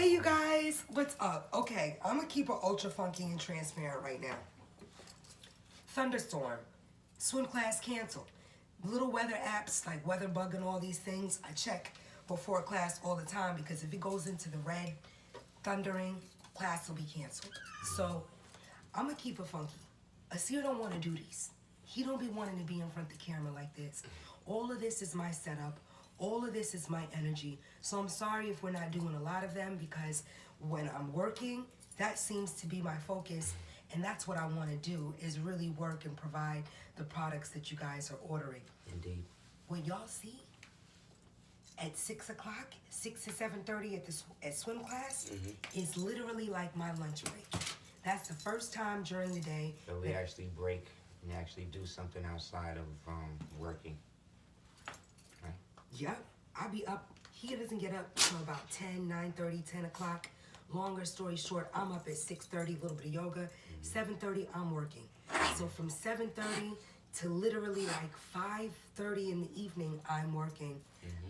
Hey you guys, what's up? Okay, I'm gonna keep it ultra funky and transparent right now. Thunderstorm, swim class canceled. Little weather apps like WeatherBug and all these things, I check before class all the time because if it goes into the red, thundering, class will be canceled. So I'm gonna keep it funky. Aseer don't want to do these. He don't be wanting to be in front of the camera like this. All of this is my setup. All of this is my energy. So I'm sorry if we're not doing a lot of them because when I'm working, that seems to be my focus. And that's what I want to do is really work and provide the products that you guys are ordering. Indeed. What y'all see at 6 o'clock, 6 to 7:30 at swim class is literally like my lunch break. That's the first time during the day. So we actually break and actually do something outside of working. Right? Yep, I'll be up. He doesn't get up till about 10, 9:30, 10 o'clock. Longer story short, I'm up at 6:30, a little bit of yoga. 7:30, I'm working. So from 7:30 to literally like 5:30 in the evening, I'm working.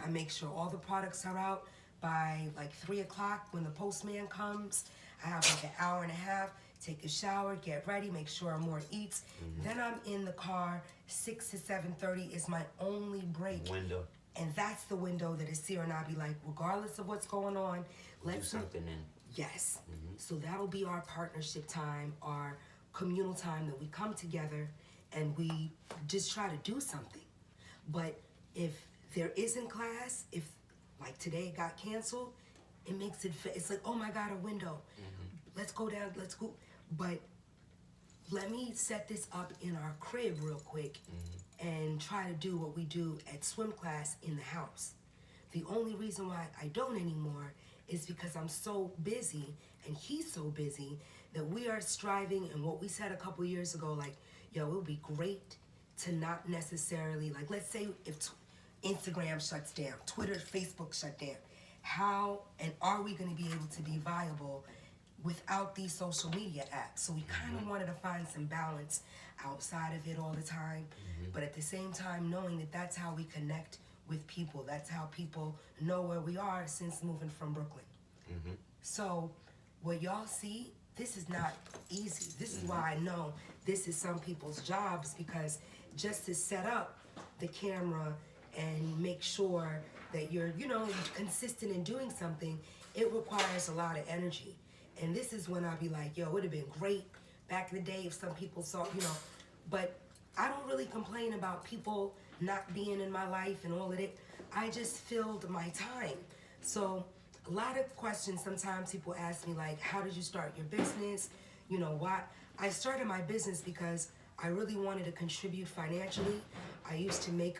I make sure all the products are out by like 3 o'clock when the postman comes. I have like an hour and a half, take a shower, get ready, make sure Amor eats. Then I'm in the car, 6 to 7:30 is my only break. Window. And that's the window that Aseer and I be like, regardless of what's going on, let's do something in. Yes. So that'll be our partnership time, our communal time that we come together and we just try to do something. But if there isn't class, if like today got canceled, it makes it's like, oh my God, a window. Let's go down, let's go. But let me set this up in our crib real quick and try to do what we do at swim class in the house. The only reason why I don't anymore is because I'm so busy and he's so busy that we are striving, and what we said a couple years ago, like, yo, it would be great to not necessarily, like, let's say if Instagram shuts down, Twitter, Facebook shut down, how and are we gonna be able to be viable without these social media apps? So we kind of wanted to find some balance outside of it all the time, but at the same time knowing that that's how we connect with people. That's how people know where we are since moving from Brooklyn. So what y'all see, this is not easy. This is why I know this is some people's jobs, because just to set up the camera and make sure that you're, consistent in doing something, it requires a lot of energy. And this is when I'll be like, yo, it would have been great back in the day if some people saw, but I don't really complain about people not being in my life and all of it. I just filled my time. So a lot of questions, sometimes people ask me like, how did you start your business? Why? I started my business because I really wanted to contribute financially. I used to make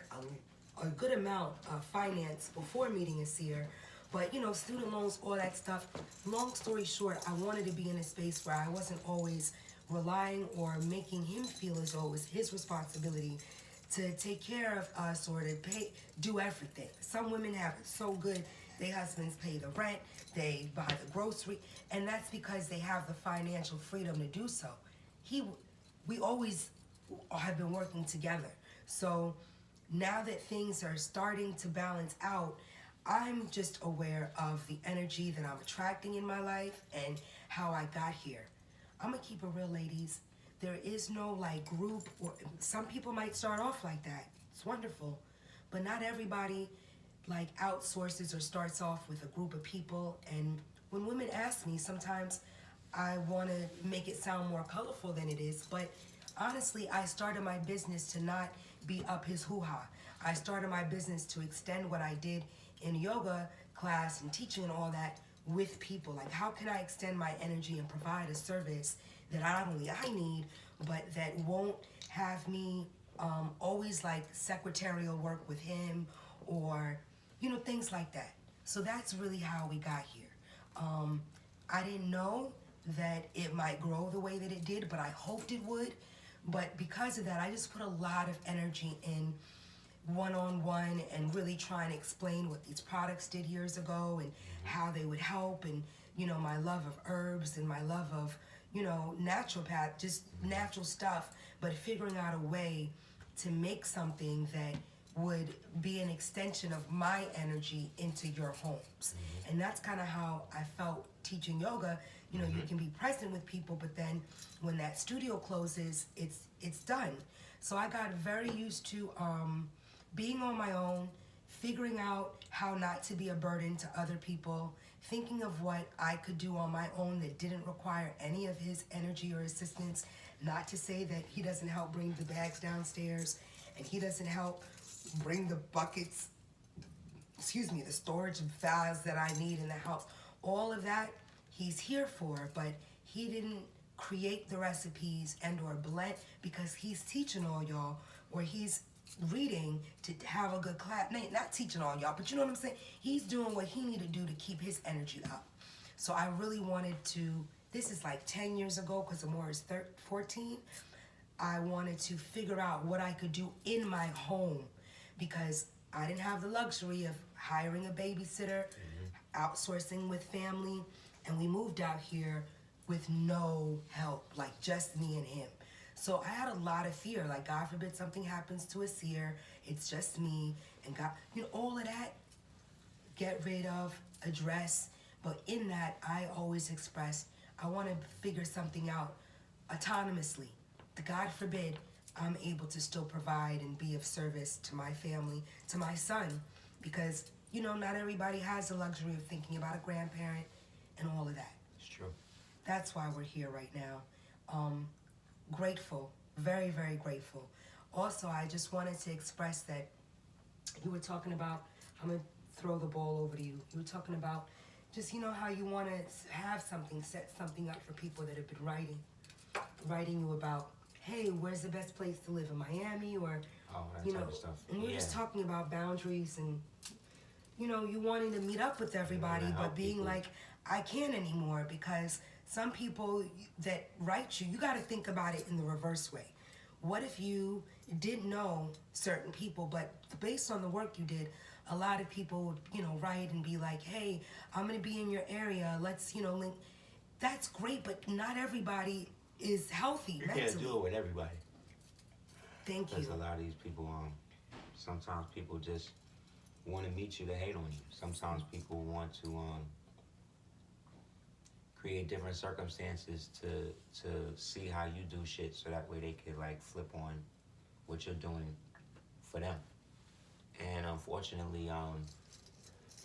a good amount of finance before meeting Aseer, but student loans, all that stuff. Long story short, I wanted to be in a space where I wasn't always relying or making him feel as though it was his responsibility to take care of us or to do everything. Some women have it so good, their husbands pay the rent, they buy the grocery, and that's because they have the financial freedom to do so. We always have been working together. So now that things are starting to balance out, I'm just aware of the energy that I'm attracting in my life and how I got here. I'm gonna keep it real, ladies. There is no like group, or some people might start off like that. It's wonderful, but not everybody like outsources or starts off with a group of people. And when women ask me, sometimes I want to make it sound more colorful than it is, but honestly, I started my business to not be up his hoo-ha. I started my business to extend what I did in yoga class and teaching and all that with people. Like, how can I extend my energy and provide a service that not only I need, but that won't have me always like secretarial work with him or, things like that. So that's really how we got here. I didn't know that it might grow the way that it did, but I hoped it would. But because of that, I just put a lot of energy in one-on-one and really trying to explain what these products did years ago and how they would help, and my love of herbs and my love of naturopath, just natural stuff, but figuring out a way to make something that would be an extension of my energy into your homes. And that's kind of how I felt teaching yoga. You know, you can be present with people, but then when that studio closes, it's done. So I got very used to being on my own, figuring out how not to be a burden to other people, thinking of what I could do on my own that didn't require any of his energy or assistance. Not to say that he doesn't help bring the bags downstairs and he doesn't help bring the buckets, the storage files that I need in the house. All of that he's here for, but he didn't create the recipes and or blend because he's teaching all y'all, or he's reading to have a good class. Not teaching all y'all, but you know what I'm saying? He's doing what he needed to do to keep his energy up. So I really wanted to, this is like 10 years ago because Amore is 14. I wanted to figure out what I could do in my home because I didn't have the luxury of hiring a babysitter, outsourcing with family, and we moved out here with no help, like just me and him. So I had a lot of fear, like God forbid something happens to Aseer, it's just me, and God, all of that, get rid of, address, but in that, I always express, I want to figure something out autonomously. God forbid I'm able to still provide and be of service to my family, to my son, because, not everybody has the luxury of thinking about a grandparent and all of that. It's true. That's why we're here right now. Grateful, very, very grateful. Also, I just wanted to express that you were talking about, I'm going to throw the ball over to you. You were talking about just, how you want to have something, set something up for people that have been writing you about, hey, where's the best place to live in Miami, or, that type of stuff. And we were just talking about boundaries and, you wanting to meet up with everybody, but being people. Like, I can't anymore because some people that write you, you got to think about it in the reverse way. What if you didn't know certain people, but based on the work you did, a lot of people would, write and be like, hey, I'm going to be in your area. Let's, link. That's great, but not everybody is healthy mentally. You can't do it with everybody. Thank you. Because a lot of these people, sometimes people just want to meet you to hate on you. Sometimes people want to create different circumstances to see how you do shit, so that way they could like flip on what you're doing for them. And unfortunately,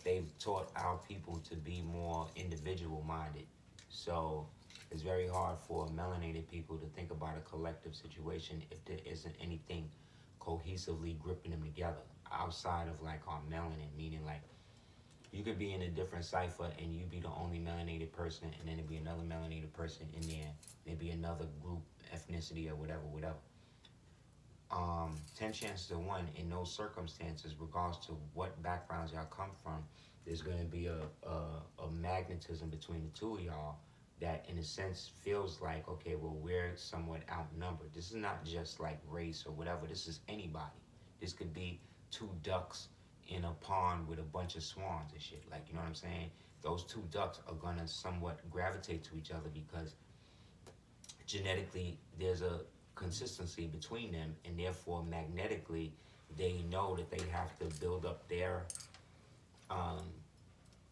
they've taught our people to be more individual minded. So it's very hard for melanated people to think about a collective situation if there isn't anything cohesively gripping them together outside of like our melanin, meaning like you could be in a different cipher and you be the only melanated person, and then there'd be another melanated person in there, maybe another group, ethnicity or whatever. 10 chances to 1 in those circumstances, regardless to what backgrounds y'all come from, there's going to be a magnetism between the two of y'all that in a sense feels like, okay, well, we're somewhat outnumbered. This is not just like race or whatever. This is anybody. This could be 2 ducks in a pond with a bunch of swans and shit. Like, you know what I'm saying? Those 2 ducks are going to somewhat gravitate to each other because genetically there's a consistency between them, and therefore magnetically they know that they have to build up their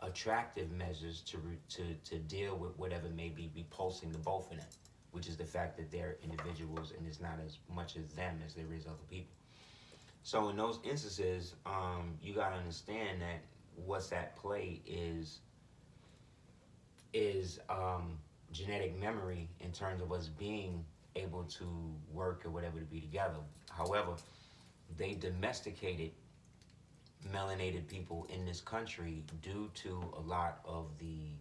attractive measures to deal with whatever may be repulsing the both of them, which is the fact that they're individuals and it's not as much as them as there is other people. So in those instances, you gotta understand that what's at play is genetic memory in terms of us being able to work or whatever to be together. However, they domesticated melanated people in this country due to a lot of the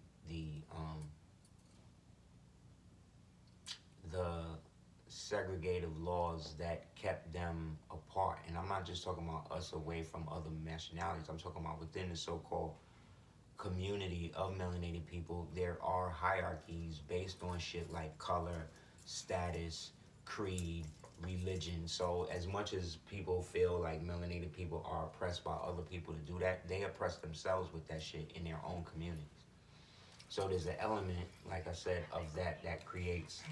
segregative laws that kept them apart. And I'm not just talking about us away from other nationalities. I'm talking about within the so-called community of melanated people, there are hierarchies based on shit like color, status, creed, religion. So as much as people feel like melanated people are oppressed by other people to do that, they oppress themselves with that shit in their own communities. So there's an element, like I said, of that creates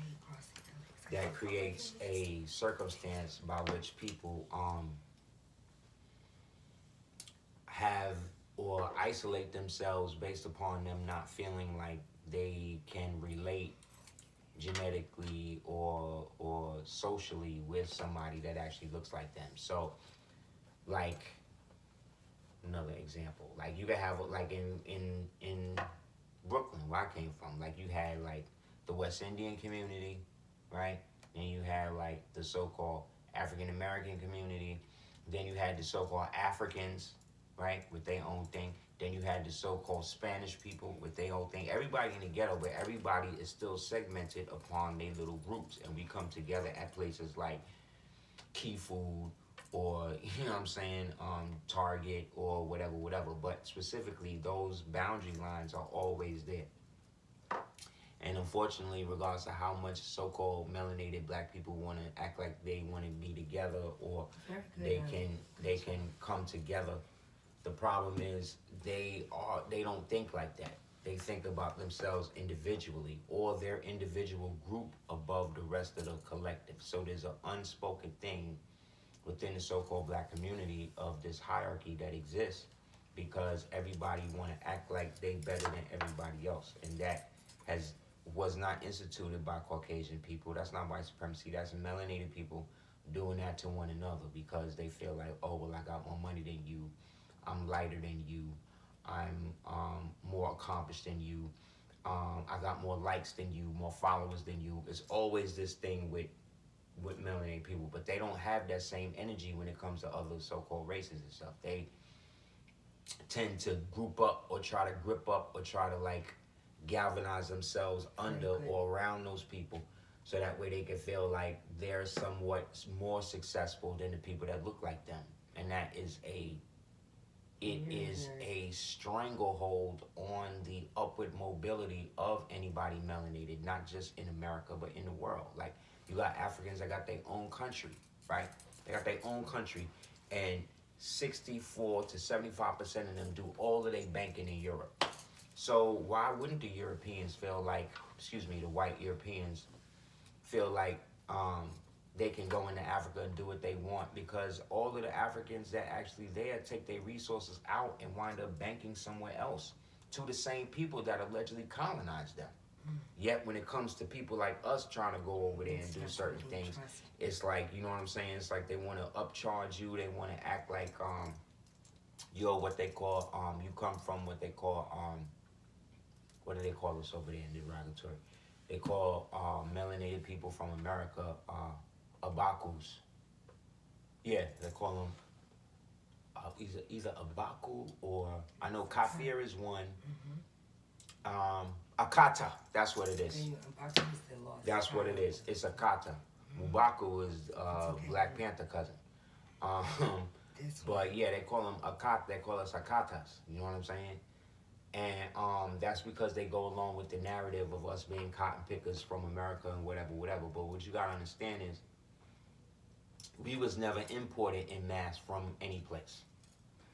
a circumstance by which people have or isolate themselves based upon them not feeling like they can relate genetically or socially with somebody that actually looks like them. So like another example, like you could have like in Brooklyn where I came from, like you had like the West Indian community, right? Then you had like the so-called African American community. Then you had the so-called Africans, right, with their own thing. Then you had the so-called Spanish people with their own thing. Everybody in the ghetto, but everybody is still segmented upon their little groups, and we come together at places like Key Food or you know what I'm saying, Target or whatever. But specifically, those boundary lines are always there. And unfortunately, regardless of how much so-called melanated black people want to act like they want to be together or they can come together, the problem is they don't think like that. They think about themselves individually or their individual group above the rest of the collective. So there's an unspoken thing within the so-called black community of this hierarchy that exists because everybody want to act like they better than everybody else, and that has was not instituted by Caucasian people. That's not white supremacy. That's melanated people doing that to one another because they feel like, oh well, I got more money than you, I'm lighter than you, I'm more accomplished than you, I got more likes than you, more followers than you. It's always this thing with melanated people, but they don't have that same energy when it comes to other so-called races and stuff. They tend to group up or try to grip up or try to like galvanize themselves under or around those people so that way they can feel like they're somewhat more successful than the people that look like them. And that is a stranglehold on the upward mobility of anybody melanated, not just in America but in the world. Like you got Africans that got their own country, right? They got their own country, and 64 to 75% of them do all of their banking in Europe. So why wouldn't the Europeans feel like, the white Europeans feel like they can go into Africa and do what they want? Because all of the Africans that actually there take their resources out and wind up banking somewhere else to the same people that allegedly colonized them. Yet when it comes to people like us trying to go over there and do certain things, it's like, you know what I'm saying? It's like they want to upcharge you. They want to act like you're what they call you come from what they call what do they call us over there in derogatory? They call melanated people from America abakus. Yeah, they call them either abaku or I know kafir is one. Akata, that's what it is. That's what it is. It's Akata. Mubaku is Black Panther cousin. But yeah, they call them Akata. They call us Akatas. You know what I'm saying? And that's because they go along with the narrative of us being cotton pickers from America and whatever. But what you gotta understand is, we was never imported in mass from any place.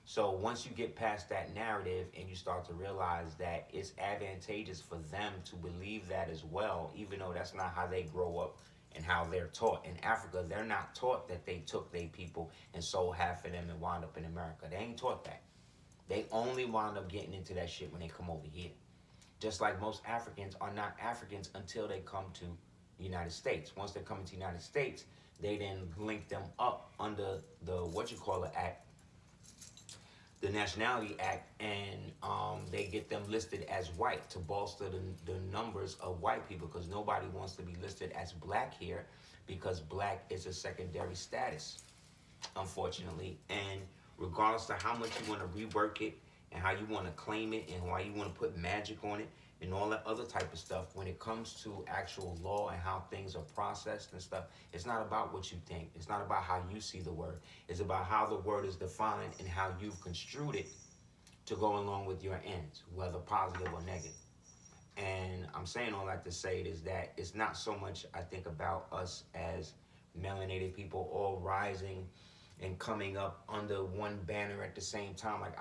So once you get past that narrative and you start to realize that it's advantageous for them to believe that as well, even though that's not how they grow up and how they're taught. In Africa, they're not taught that they took their people and sold half of them and wound up in America. They ain't taught that. They only wound up getting into that shit when they come over here. Just like most Africans are not Africans until they come to the United States. Once they come into the United States, they then link them up under the Act, the Nationality Act, and they get them listed as white to bolster the numbers of white people, because nobody wants to be listed as black here because black is a secondary status, unfortunately. And regardless of how much you want to rework it and how you want to claim it and why you want to put magic on it and all that other type of stuff, when it comes to actual law and how things are processed and stuff, it's not about what you think. It's not about how you see the word. It's about how the word is defined and how you've construed it to go along with your ends, whether positive or negative. And I'm saying all that to say is that it's not so much, I think, about us as melanated people all rising and coming up under one banner at the same time. Like,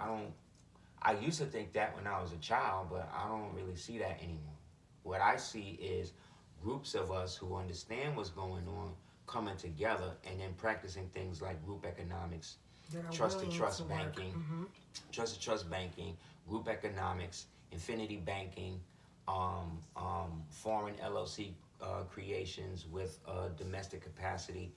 I used to think that when I was a child, but I don't really see that anymore. What I see is groups of us who understand what's going on coming together and then practicing things like group economics That are trust to willing trust to work. banking, trust to trust banking, group economics, infinity banking, foreign LLC creations with domestic capacity,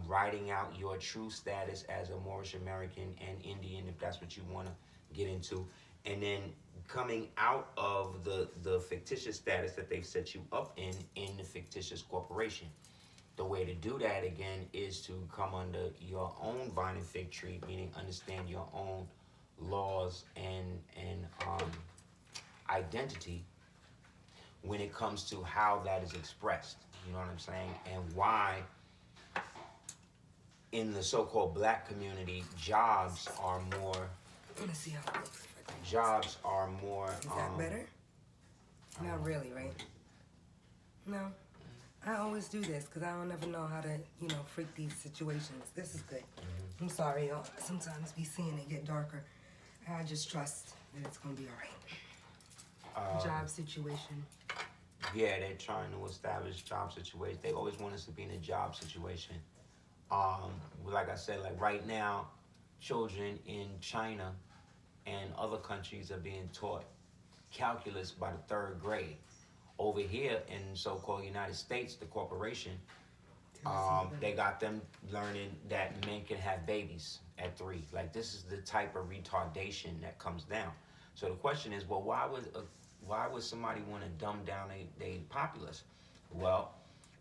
writing out your true status as a Moorish American and Indian, if that's what you want to get into, and then coming out of the fictitious status that they've set you up in the fictitious corporation. The way to do that again is to come under your own vine and fig tree, meaning understand your own laws and identity when it comes to how that is expressed. You know what I'm saying? And why in the so-called black community jobs are more. Let me see how it looks. Jobs are more. Is that better? Not really, right? No. I always do this because I don't ever know how to, freak these situations. This is good. I'm sorry, y'all. Sometimes we seeing it get darker. I just trust that it's going to be all right. Job situation. Yeah, they're trying to establish job situations. They always want us to be in a job situation. Like I said, like right now, children in China and other countries are being taught calculus by the 3rd grade. Over here in so-called United States, the corporation, they got them learning that men can have babies at 3. Like, this is the type of retardation that comes down. So the question is, well, why would somebody want to dumb down a populace? Well,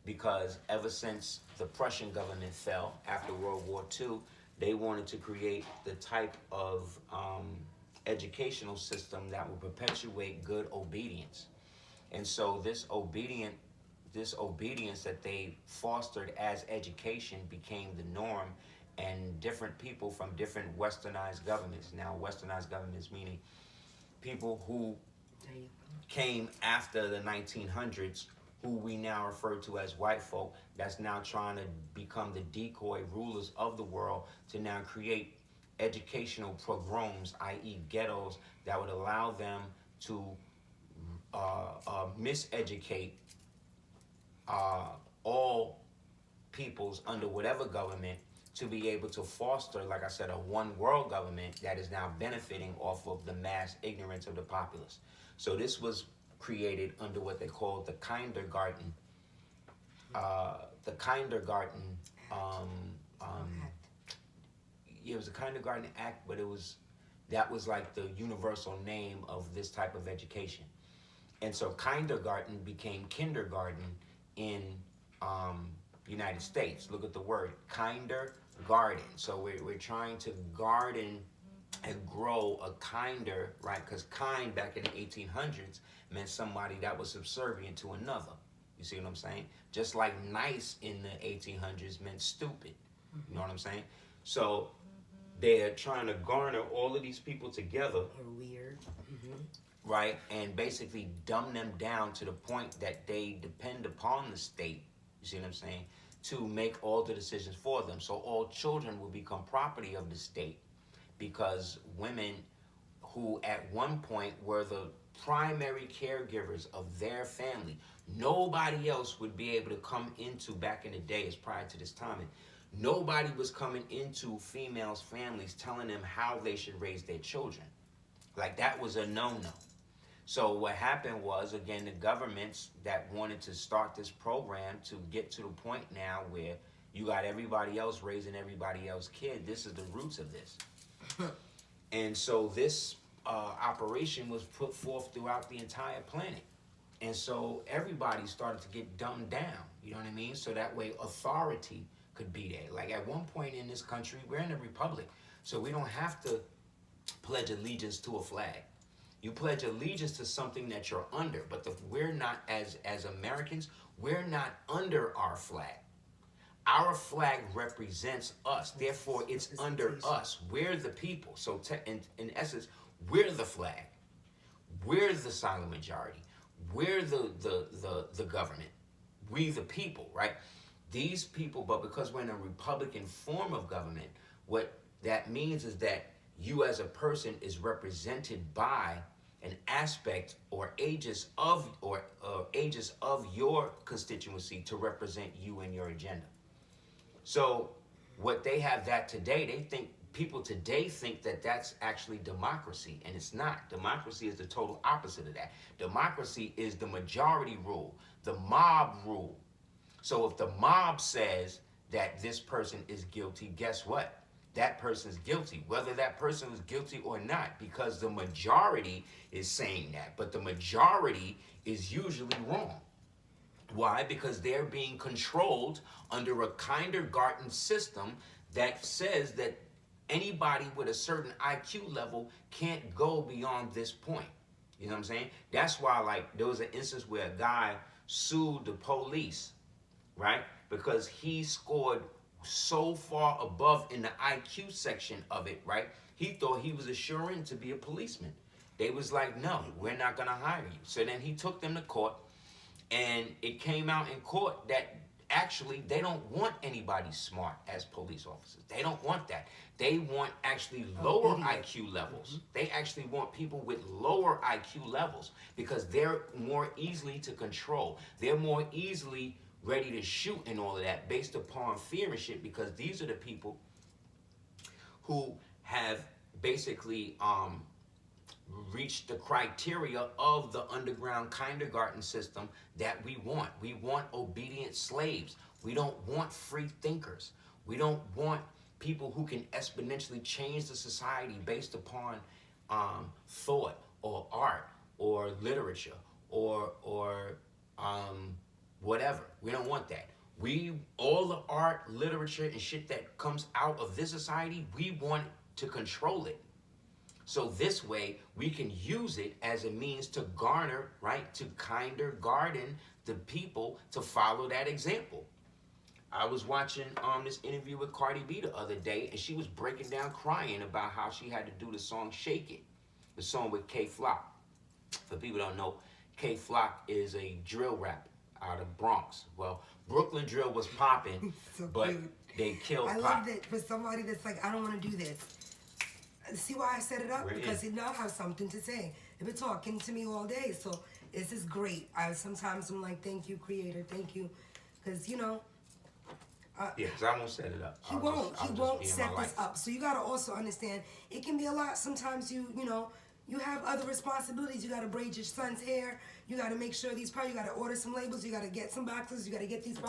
because ever since the Prussian government fell after World War II, they wanted to create the type of educational system that would perpetuate good obedience. And so this obedience that they fostered as education became the norm, and different people from different westernized governments. Now, westernized governments meaning people who came after the 1900s, who we now refer to as white folk, that's now trying to become the decoy rulers of the world to now create educational pogroms, i.e. ghettos, that would allow them to miseducate all peoples under whatever government to be able to foster, like I said, a one world government that is now benefiting off of the mass ignorance of the populace. So this was created under what they called the Kindergarten. It was a Kindergarten Act, but that was like the universal name of this type of education. And so kindergarten became kindergarten in United States. Look at the word, kindergarten. So we're trying to garden and grow a kinder, right? Because kind back in the 1800s meant somebody that was subservient to another. You see what I'm saying? Just like nice in the 1800s meant stupid. You know what I'm saying? So they're trying to garner all of these people together. Or weird. Right, and basically dumb them down to the point that they depend upon the state, you see what I'm saying, to make all the decisions for them. So all children will become property of the state, because women who at one point were the primary caregivers of their family, nobody else would be able to come into, back in the days prior to this time, and nobody was coming into females' families telling them how they should raise their children. Like, that was a no-no. So what happened was, again, the governments that wanted to start this program to get to the point now where you got everybody else raising everybody else's kid. This is the roots of this. And so this operation was put forth throughout the entire planet. And so everybody started to get dumbed down, you know what I mean? So that way authority could be there. Like, at one point in this country, we're in a republic, so we don't have to pledge allegiance to a flag. You pledge allegiance to something that you're under, but we're not, as Americans, we're not under our flag. Our flag represents us, therefore it's under us. We're the people. So in essence, we're the flag. We're the silent majority. We're the government. We the people, right? These people, but because we're in a Republican form of government, what that means is that you as a person is represented by an aspect or aegis of your constituency to represent you and your agenda. So what they have that today, they think people today think that that's actually democracy, and it's not. Democracy is the total opposite of that. Democracy is the majority rule, the mob rule. So if the mob says that this person is guilty, guess what? That person's guilty, whether that person was guilty or not, because the majority is saying that. But the majority is usually wrong. Why? Because they're being controlled under a kindergarten system that says that anybody with a certain IQ level can't go beyond this point. You know what I'm saying? That's why, like, there was an instance where a guy sued the police, right? Because he scored so far above in the IQ section of it, right? He thought he was assuring to be a policeman. They was like, no, we're not going to hire you. So then he took them to court, and it came out in court that actually they don't want anybody smart as police officers. They don't want that. They want actually lower IQ levels. They actually want people with lower IQ levels because they're more easily to control. They're more easily ready to shoot and all of that based upon fear and shit, because these are the people who have basically reached the criteria of the underground kindergarten system that we want. We want obedient slaves. We don't want free thinkers. We don't want people who can exponentially change the society based upon thought or art or literature or whatever. We don't want that. All the art, literature, and shit that comes out of this society, we want to control it. So this way, we can use it as a means to garner, right, to kindergarten the people to follow that example. I was watching this interview with Cardi B the other day, and she was breaking down, crying about how she had to do the song Shake It, the song with K Flock. For people who don't know, K Flock is a drill rapper out of Bronx. Well, Brooklyn drill was popping, so but cute. They killed Pop. I love that for somebody that's like, I don't want to do this. See why I set it up? Because he now has something to say. They've been talking to me all day, so this is great. Sometimes I'm like, thank you, creator, thank you. Because, you know. Yeah, because I won't set it up. He won't set this up. So you got to also understand, it can be a lot. Sometimes you have other responsibilities. You got to braid your son's hair. You got to make sure you got to order some labels. You got to get some boxes. You got to get these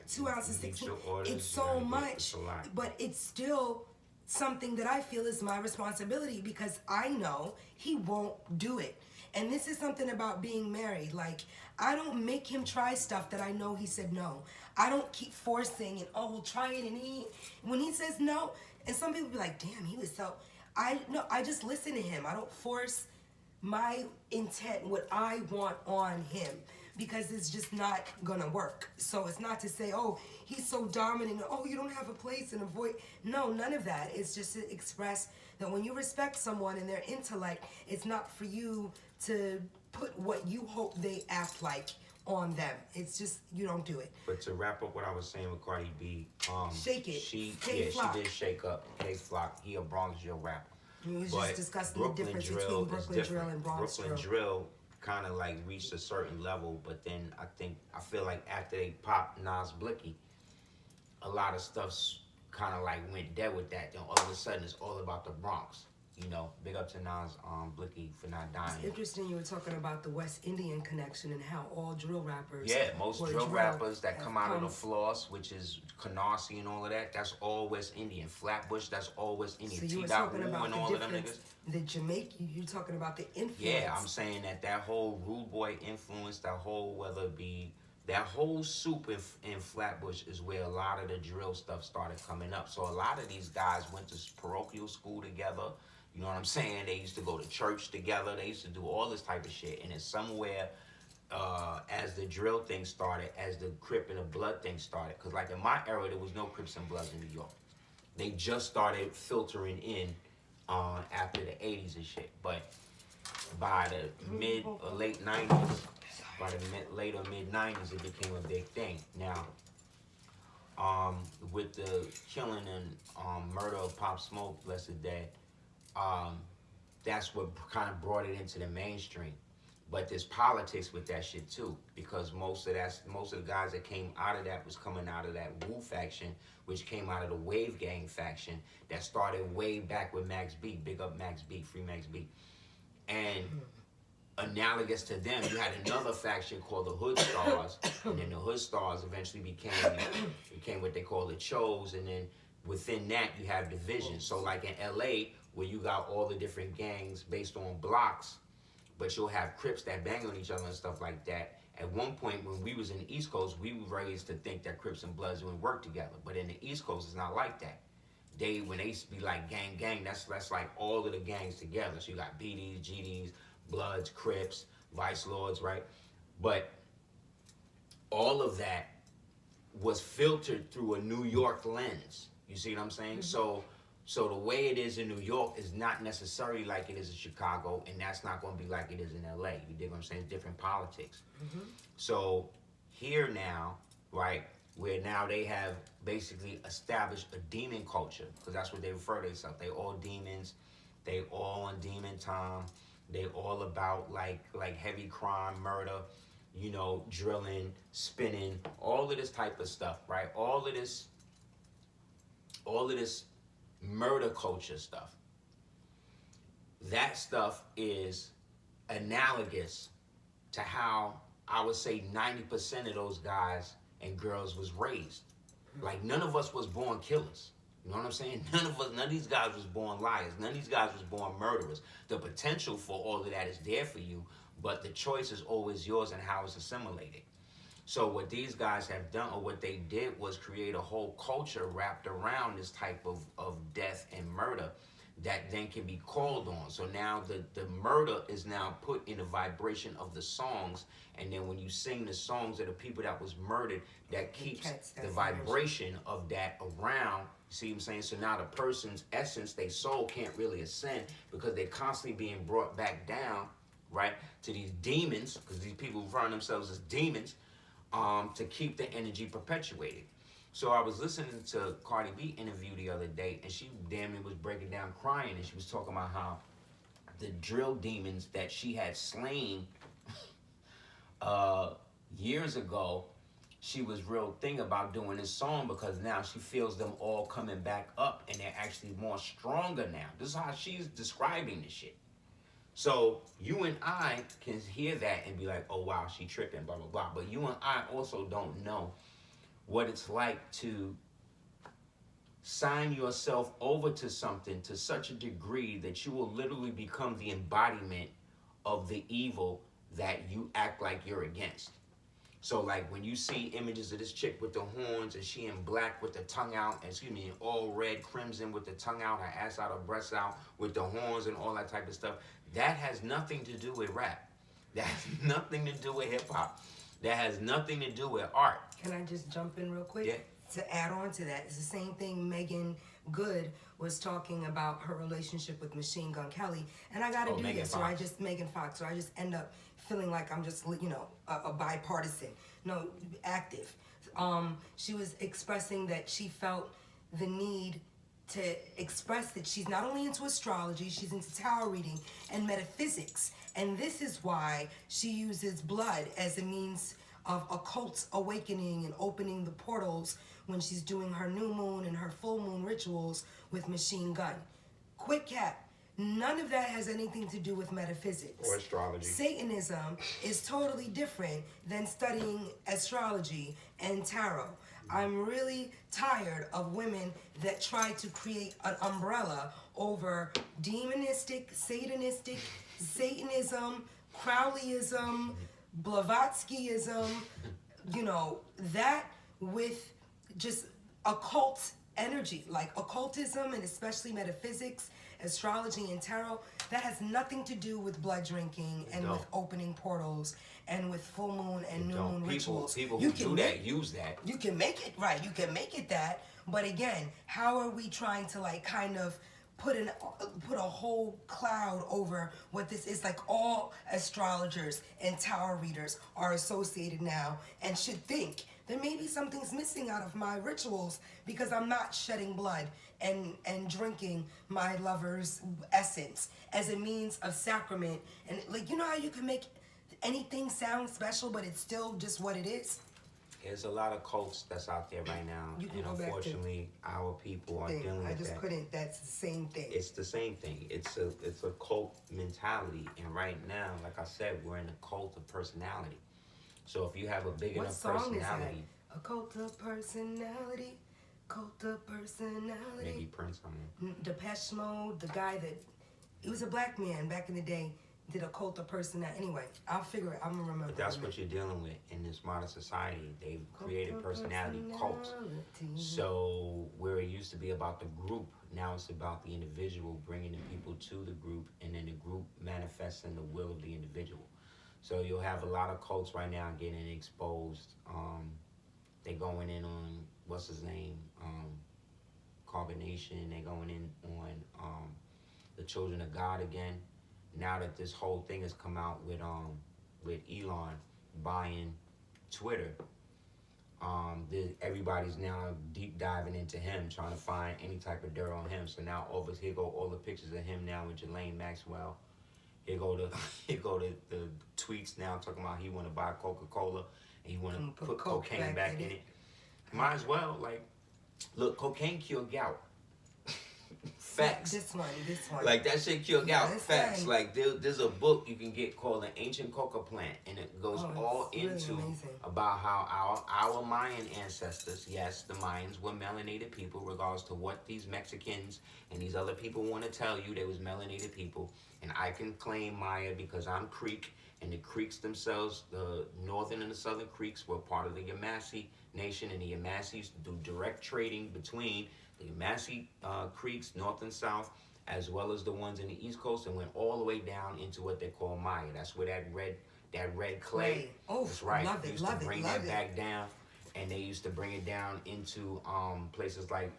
2 ounces, 16. It's so much, but it's still something that I feel is my responsibility because I know he won't do it. And this is something about being married. Like, I don't make him try stuff that I know he said no. I don't keep forcing and, we'll try it. And when he says no, and some people be like, damn, he was so, I just listen to him. I don't force my intent, what I want on him, because it's just not gonna work. So it's not to say, he's so dominant, you don't have a place and a voice. No, none of that. It's just to express that when you respect someone and their intellect, it's not for you to put what you hope they act like on them. It's just, you don't do it. But to wrap up what I was saying with Cardi B, Shake It. She did shake up K Flock. He a Bronx drill rapper. We was just discussing the difference between Brooklyn drill and Bronx drill. Brooklyn drill kind of like reached a certain level, but then I feel like after they popped Nas Blicky, a lot of stuff's kind of like went dead with that. Then all of a sudden it's all about the Bronx. You know, big up to Nas Blicky for not dying. It's interesting you were talking about the West Indian connection and how all drill rappers. Yeah, most drill rappers that come out of the floss, which is Canarsie and all of that, that's all West Indian. Flatbush, that's all West Indian. So you were talking about the difference, the Jamaican, you're talking about the influence. Yeah, I'm saying that whole rude boy influence, that whole that whole soup in Flatbush is where a lot of the drill stuff started coming up. So a lot of these guys went to parochial school together. You know what I'm saying? They used to go to church together. They used to do all this type of shit. And it's somewhere as the drill thing started, as the Crip and the Blood thing started. Because like in my era, there was no Crips and Bloods in New York. They just started filtering in after the 80s and shit. But by the mid or late 90s, by the late or mid 90s, it became a big thing. Now, with the killing and murder of Pop Smoke, blessed dead, that's what kind of brought it into the mainstream. But there's politics with that shit too, because most of the guys that came out of that was coming out of that Wu faction, which came out of the Wave Gang faction that started way back with Max B. Big up Max B, free Max B. And analogous to them, you had another faction called the Hood Stars, and then the Hood Stars eventually became what they call the Chos, and then within that you have divisions. So like in LA, where you got all the different gangs based on blocks, but you'll have Crips that bang on each other and stuff like that. At one point when we was in the East Coast, we were raised to think that Crips and Bloods would work together. But in the East Coast, it's not like that. When they used to be like gang, that's like all of the gangs together. So you got BDs, GDs, Bloods, Crips, Vice Lords, right? But all of that was filtered through a New York lens. You see what I'm saying? So the way it is in New York is not necessarily like it is in Chicago, and that's not going to be like it is in LA. You dig what I'm saying? It's different politics. So here now, right, where now they have basically established a demon culture, because that's what they refer to themselves. They all demons. They all on demon time. They all about like heavy crime, murder, you know, drilling, spinning, all of this type of stuff, right? All of this murder culture stuff. That stuff is analogous to how I would say 90% of those guys and girls was raised. Like none of us was born killers. You know what I'm saying? None of these guys was born liars. None of these guys was born murderers. The potential for all of that is there for you, but the choice is always yours and how it's assimilated. So what these guys have done, or what they did, was create a whole culture wrapped around this type of death and murder that then can be called on. So now the murder is now put in the vibration of the songs, and then when you sing the songs of the people that was murdered, that keeps the vibration of that around. See what I'm saying? So now the person's essence, their soul, can't really ascend because they're constantly being brought back down, right, to these demons, because these people refer themselves as demons, to keep the energy perpetuated. So I was listening to Cardi B interview the other day, and she damn near was breaking down crying, and she was talking about how the drill demons that she had slain years ago, she was real thing about doing this song because now she feels them all coming back up, and they're actually more stronger now. This is how she's describing this shit. So you and I can hear that and be like, oh wow, she tripping, blah, blah, blah. But you and I also don't know what it's like to sign yourself over to something to such a degree that you will literally become the embodiment of the evil that you act like you're against. So like when you see images of this chick with the horns and she in black with the tongue out, all red, crimson with the tongue out, her ass out, her breasts out, with the horns and all that type of stuff, that has nothing to do with rap. That has nothing to do with hip hop. That has nothing to do with art. Can I just jump in real quick? Yeah. To add on to that, it's the same thing Megan Good was talking about her relationship with Machine Gun Kelly. And I gotta do Megan this, Fox. Megan Fox, or I just end up feeling like I'm just, a bipartisan. No, active. She was expressing that she felt the need to express that she's not only into astrology, she's into tarot reading and metaphysics. And this is why she uses blood as a means of occult awakening and opening the portals when she's doing her new moon and her full moon rituals with Machine Gun. Quick cap. None of that has anything to do with metaphysics. Or astrology. Satanism is totally different than studying astrology and tarot. I'm really tired of women that try to create an umbrella over demonistic, satanistic, Satanism, Crowleyism, Blavatskyism, that with just occult energy, like occultism and especially metaphysics, astrology and tarot, that has nothing to do with blood drinking and with opening portals and with full moon and new moon rituals. People who do that use that. You can make it right. You can make it that. But again, how are we trying to kind of put a whole cloud over what this is? Like all astrologers and tarot readers are associated now and should think that maybe something's missing out of my rituals because I'm not shedding blood and drinking my lover's essence as a means of sacrament. And how you can make anything sounds special, but it's still just what it is. There's a lot of cults that's out there right now, You can and go back to unfortunately, our people are dealing I with just that. couldn't. That's the same thing. It's the same thing. It's a cult mentality, and right now, like I said, we're in a cult of personality. So if you have a big What enough song is that? personality, A cult of personality. Cult of personality. maybe Prince on it. Depeche Mode, the guy that he was a black man back in the day, did a cult of personality. Anyway, I'll figure it. I'm gonna remember. But that's what you're dealing with in this modern society. They've created personality cults. So where it used to be about the group, now it's about the individual bringing the people to the group, and then the group manifesting the will of the individual. So you'll have a lot of cults right now getting exposed. They going in on what's his name, Carbonation. They going in on the Children of God again. Now that this whole thing has come out with Elon buying Twitter, everybody's now deep diving into him, trying to find any type of dirt on him. So now here go all the pictures of him now with Ghislaine Maxwell. Here go the tweets now talking about he want to buy Coca-Cola and he want to put cocaine back in it. Might as well, like, look, cocaine cure gout. Facts. This one. Like, that shit cure gout. Facts. Listen. Like, there's a book you can get called An Ancient Coca Plant, and it goes all really into amazing. about how our Mayan ancestors, yes, the Mayans were melanated people, regardless to what these Mexicans and these other people want to tell you, they was melanated people. And I can claim Maya because I'm Creek, and the Creeks themselves, the northern and the southern Creeks, were part of the Yamasee Nation, and the Yamasee used to do direct trading between the Yamasee Creeks, north and south, as well as the ones in the East Coast, and went all the way down into what they call Maya. That's where that red clay. Oh, that's right. Love it, used love to bring it, that love back it. down, and they used to bring it down into places like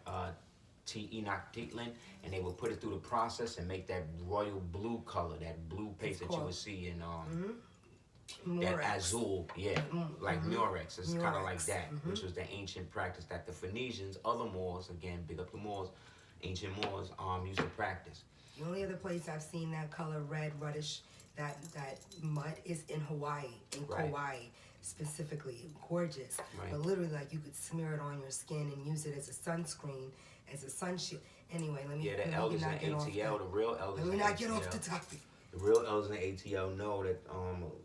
Tenochtitlan, and they would put it through the process and make that royal blue color, that blue paste that you would see in that azul, like Murex. It's kind of like that, which was the ancient practice that the Phoenicians, other Moors, again, big up the Moors, ancient Moors, used to practice. The only other place I've seen that color, red, reddish, that mud is in Hawaii, in Kauai specifically. Gorgeous. Right. But literally, like, you could smear it on your skin and use it as a sunscreen, as a sun shield. Anyway, let me the elders in ATL, the real elders in ATL. Let me not get off the topic. The real elders in ATL know that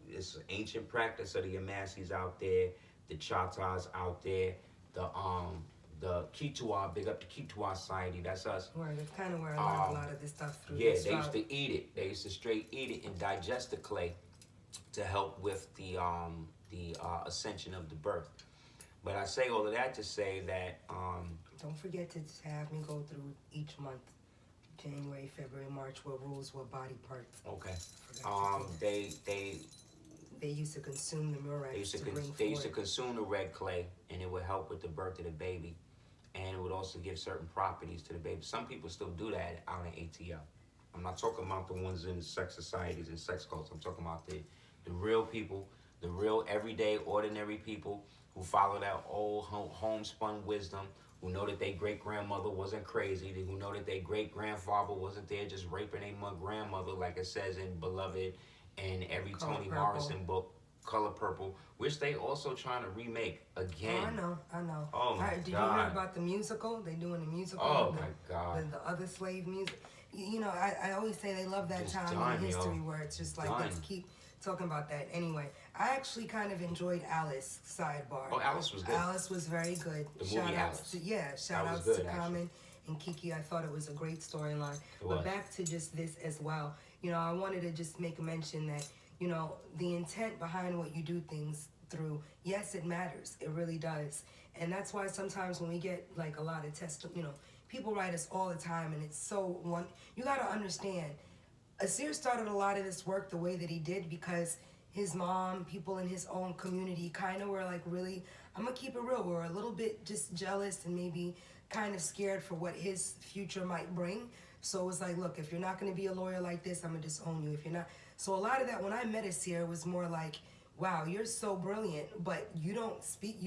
it's an ancient practice of the Yamasees out there, the Choctaws out there, the Kituwa, big up the Kituwa Society, that's us. Where that's kind of where I learned a lot of this stuff through. Yeah, they used to eat it. They used to straight eat it and digest the clay to help with the ascension of the birth. But I say all of that to say that don't forget to have me go through each month. January, February, March, what rules, what body parts. Okay. They used to consume the murex They used to consume the red clay, and it would help with the birth of the baby, and it would also give certain properties to the baby. Some people still do that out in ATL. I'm not talking about the ones in sex societies and sex cults. I'm talking about the real people, the real everyday, ordinary people who follow that old homespun wisdom, who know that their great-grandmother wasn't crazy, who know that their great-grandfather wasn't there just raping their grandmother, like it says in Beloved and every Toni Morrison book, Color Purple, which they also trying to remake again. Oh, I know. Oh, my God. Did you hear about the musical? They doing the musical. Oh, my God. The other slave music. You know, I always say they love that time in history where it's just like, let's keep talking about that. Anyway, I actually kind of enjoyed Alice, sidebar. Oh, Alice was good. Alice was very good. The movie Alice. Shout outs to Common and Kiki. I thought it was a great storyline. But back to just this as well. You know, I wanted to just make a mention that, you know, the intent behind what you do things through, yes, it matters. It really does. And that's why sometimes when we get like a lot of people write us all the time, and it's so you got to understand, Aseer started a lot of this work the way that he did because his mom, people in his own community kind of were like, really, I'm going to keep it real, we're a little bit just jealous and maybe kind of scared for what his future might bring. So it was like, look, if you're not going to be a lawyer like this, I'm going to disown you. If you're not. So a lot of that, when I met Aseer, it was more like, wow, you're so brilliant, but you don't speak,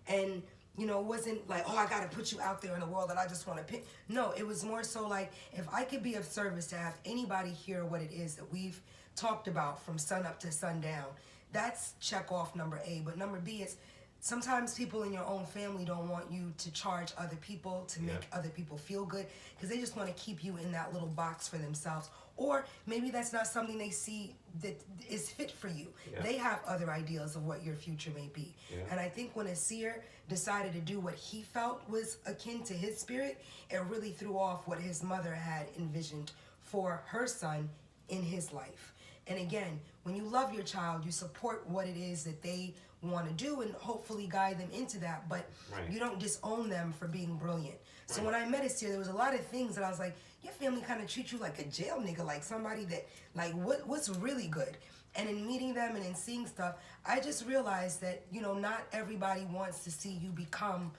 and you know, it wasn't like, oh, I got to put you out there in the world that I just want to pick. No, it was more so like, if I could be of service to have anybody hear what it is that we've talked about from sun up to sundown, that's check off number A. But number B is sometimes people in your own family don't want you to charge other people to make other people feel good because they just want to keep you in that little box for themselves. Or maybe that's not something they see that is fit for you. They have other ideals of what your future may be. And I think when Aseer decided to do what he felt was akin to his spirit, it really threw off what his mother had envisioned for her son in his life. And again, when you love your child, you support what it is that they want to do and hopefully guide them into that, but you don't disown them for being brilliant. So when I met Aseer, there was a lot of things that I was like, your family kind of treats you like a jail nigga, like somebody that, like, what's really good? And in meeting them and in seeing stuff, I just realized that, you know, not everybody wants to see you become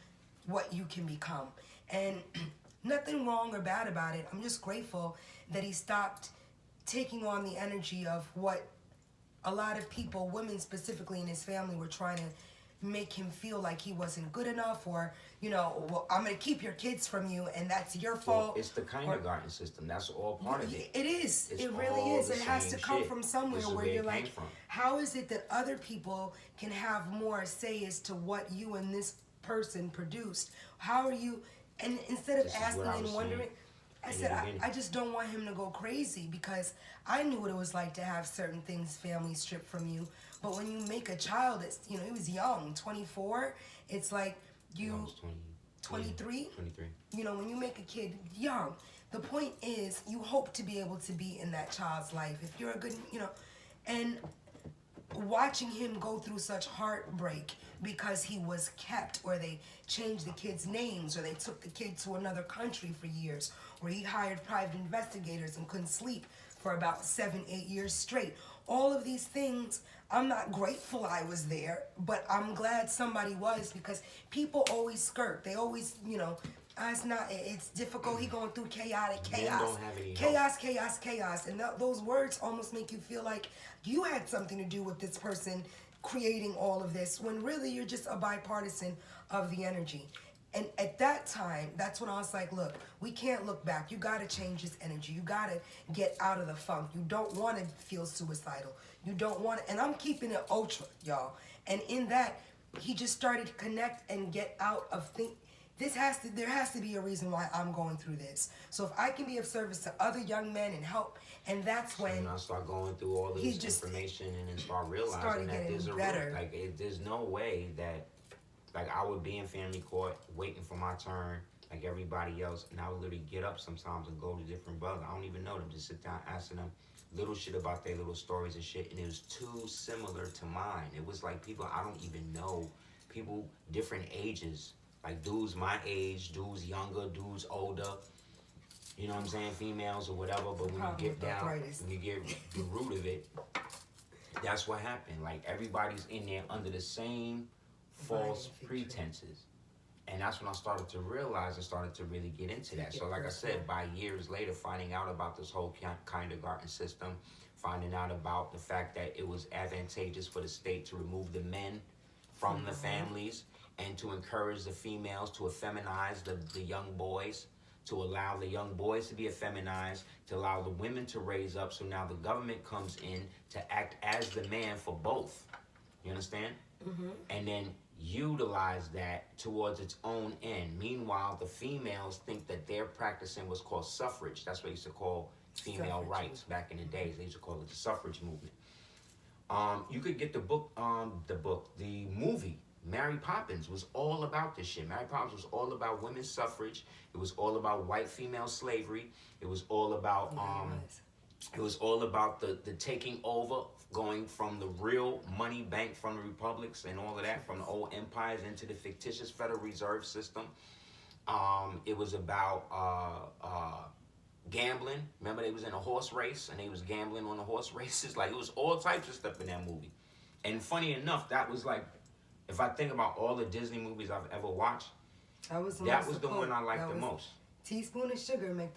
what you can become. And nothing wrong or bad about it. I'm just grateful that he stopped taking on the energy of what a lot of people, women specifically in his family, were trying to make him feel like he wasn't good enough, or, you know, well, I'm going to keep your kids from you and that's your fault. Well, it's the kindergarten system. That's all part of it. It is. It's it really is. It has to come shit. from somewhere This is where where you're it like, came from. how is it that other people can have more say as to what you and this person produced? How are you? And instead of This is asking what I and was wondering, saying I in said, the beginning. I just don't want him to go crazy, because I knew what it was like to have certain things family stripped from you. But when you make a child, it's, you know, he was young, 24, it's like I was 23? 23. You know, when you make a kid young, the point is you hope to be able to be in that child's life. If you're a good, you know, and watching him go through such heartbreak because he was kept, or they changed the kids' names, or they took the kid to another country for years, or he hired private investigators and couldn't sleep for about 7-8 years straight. All of these things, I'm not grateful I was there, but I'm glad somebody was, because people always skirt. They always, you know, it's difficult. He going through chaotic chaos. Men don't have any Chaos, chaos, chaos. And those words almost make you feel like you had something to do with this person creating all of this, when really you're just a bipartisan of the energy. And at that time, that's when I was like, look, we can't look back. You got to change this energy. You got to get out of the funk. You don't want to feel suicidal. You don't want to, and I'm keeping it ultra, y'all. And in that, he just started to connect and get out of there has to be a reason why I'm going through this. So if I can be of service to other young men and help, and that's when I start going through all this information and then start realizing that there's a better. There's no way that, like, I would be in family court waiting for my turn like everybody else, and I would literally get up sometimes and go to different brothers. I don't even know them, just sit down asking them little shit about their little stories and shit, and it was too similar to mine. It was like people I don't even know, people different ages, like dudes my age, dudes younger, dudes older, you know what I'm saying, females or whatever. But when you get down, when you get the root of it, that's what happened. Like, everybody's in there under the same false pretenses. And that's when I started to realize and started to really get into that. So like I said, by years later, finding out about this whole kindergarten system, finding out about the fact that it was advantageous for the state to remove the men from the families and to encourage the females to effeminize the young boys, to allow the young boys to be effeminized, to allow the women to raise up. So now the government comes in to act as the man for both. You understand? Mm-hmm. And then utilize that towards its own end. Meanwhile, the females think that they're practicing what's called suffrage. That's what they used to call female rights back in the days. They used to call it the suffrage movement. You could get the movie Mary Poppins was all about this shit. Mary Poppins was all about women's suffrage. It was all about white female slavery. It was all about it was all about the taking over, going from the real money bank from the republics and all of that, from the old empires into the fictitious Federal Reserve System. It was about gambling. Remember, they was in a horse race and they was gambling on the horse races. Like, it was all types of stuff in that movie. And funny enough, that was like, if I think about all the Disney movies I've ever watched, that was the one I liked the most. Teaspoon of sugar make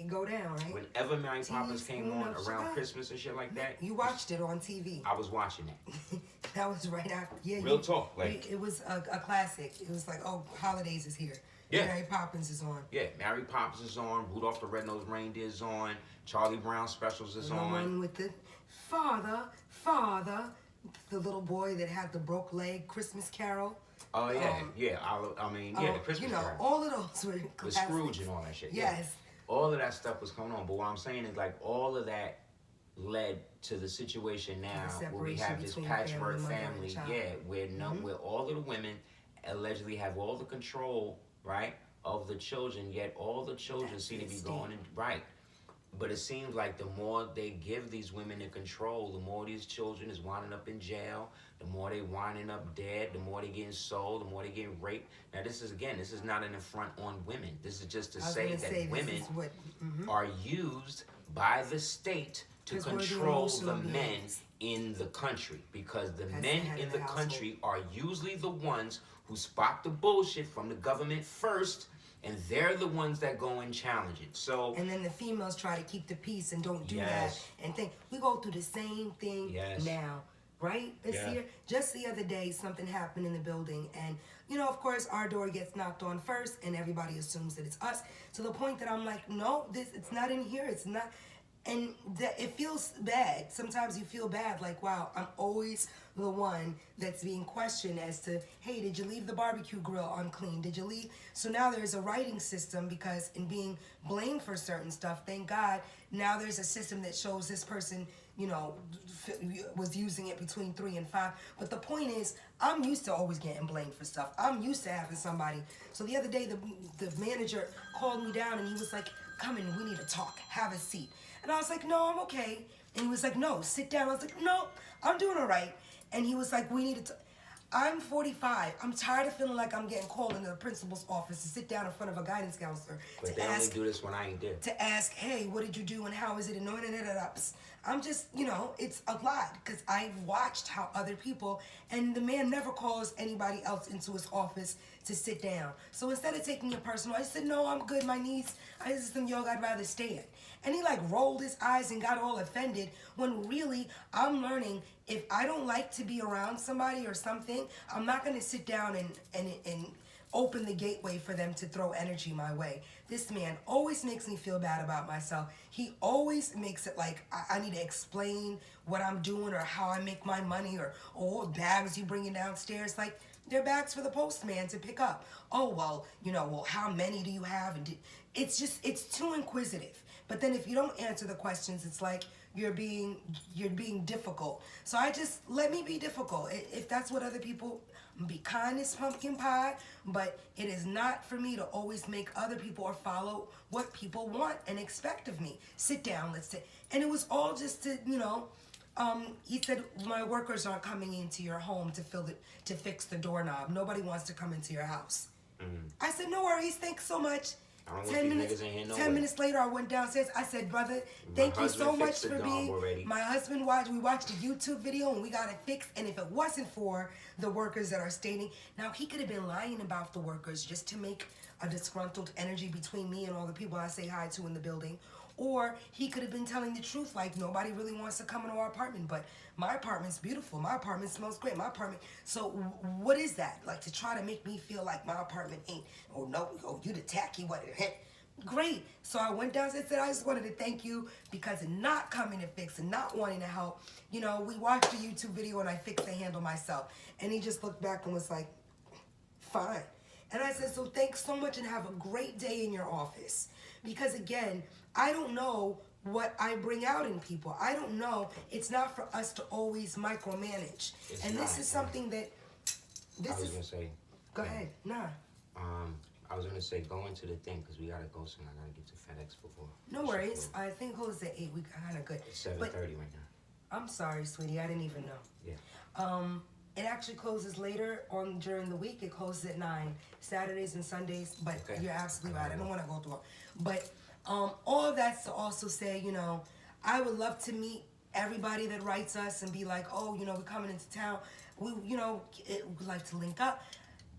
it go down, right? Whenever Mary Poppins came on around Christmas and shit like that, you watched it on TV. I was watching that. That was right after. Yeah, real talk. Like, it was a classic. It was like, oh, holidays is here. Yeah. Mary Poppins is on. Yeah, Mary Poppins is on. Rudolph the Red-Nosed Reindeer is on. Charlie Brown Specials is the on. One with the father, the little boy that had the broke leg, Christmas Carol. Oh yeah, the Christmas Carol. All of those were With classics. Scrooge and all that shit. Yes. Yeah. All of that stuff was coming on. But what I'm saying is like all of that led to the situation now where we have this patchwork family, where where all of the women allegedly have all the control, right, of the children, yet all the children seem to be going in right. But it seems like the more they give these women the control, the more these children is winding up in jail, the more they winding up dead, the more they getting sold, the more they getting raped. Now this is not an affront on women. This is just to say that women are used by the state to control the men in the country. Because the men in the country are usually the ones who spot the bullshit from the government first, and they're the ones that go and challenge it. So and then the females try to keep the peace and don't do that and think we go through the same thing now, right? Aseer, just the other day something happened in the building, and of course our door gets knocked on first and everybody assumes that it's us, to the point that I'm like, no, it's not in here, it's not. And it feels bad. Sometimes you feel bad, like, wow, I'm always the one that's being questioned as to, hey, did you leave the barbecue grill unclean? Did you leave? So now there's a writing system, because in being blamed for certain stuff, thank God, now there's a system that shows this person, was using it between 3 and 5. But the point is, I'm used to always getting blamed for stuff. I'm used to having somebody. So the other day, the manager called me down and he was like, come in, we need to talk, have a seat. And I was like, no, I'm okay. And he was like, no, sit down. I was like, no, I'm doing all right. And he was like, we need to I'm 45. I'm tired of feeling like I'm getting called into the principal's office to sit down in front of a guidance counselor. But they only do this when I ain't there. To ask, hey, what did you do and how is it? And I'm just, it's a lot, because I've watched how other people, and the man never calls anybody else into his office to sit down. So instead of taking it personal, I said, no, I'm good. My knees, I did some yoga, I'd rather stand. And he rolled his eyes and got all offended, when really I'm learning, if I don't like to be around somebody or something, I'm not going to sit down and open the gateway for them to throw energy my way. This man always makes me feel bad about myself. He always makes it like I need to explain what I'm doing or how I make my money, or what bags you bringing downstairs. Like, they're bags for the postman to pick up. Oh, well, how many do you have? And it's too inquisitive. But then if you don't answer the questions, it's like you're being difficult. So let me be difficult. If that's what other people, be kind as pumpkin pie, but it is not for me to always make other people or follow what people want and expect of me. Sit down, let's sit. And it was all just to, he said, my workers aren't coming into your home to fix the doorknob. Nobody wants to come into your house. I said, no worries, thanks so much. 10 minutes later, I went downstairs. I said, brother, thank you so much for being. My husband we watched a YouTube video and we got it fixed. And if it wasn't for the workers that are stating, now he could have been lying about the workers just to make a disgruntled energy between me and all the people I say hi to in the building. Or he could have been telling the truth, like nobody really wants to come into our apartment, but my apartment's beautiful. My apartment smells great. My apartment. So what is that? Like, to try to make me feel like my apartment ain't, you the tacky what? Great. So I went downstairs and said, I just wanted to thank you, because of not coming to fix and not wanting to help. We watched a YouTube video and I fixed the handle myself. And he just looked back and was like, fine. And I said, so thanks so much and have a great day in your office. Because again, I don't know what I bring out in people. I don't know. It's not for us to always micromanage. This is something that Go ahead. Nah. I was gonna say, go into the thing, because we gotta go soon. I gotta get to FedEx before. No worries. I think it closes at 8. We kind of good. It's 7:30 right now. I'm sorry, sweetie. I didn't even know. Yeah. It actually closes later during the week. It closes at 9, Saturdays and Sundays. But you're absolutely right. I don't want to go through it. But all of that's to also say, I would love to meet everybody that writes us and be like, oh, we're coming into town. We, would like to link up.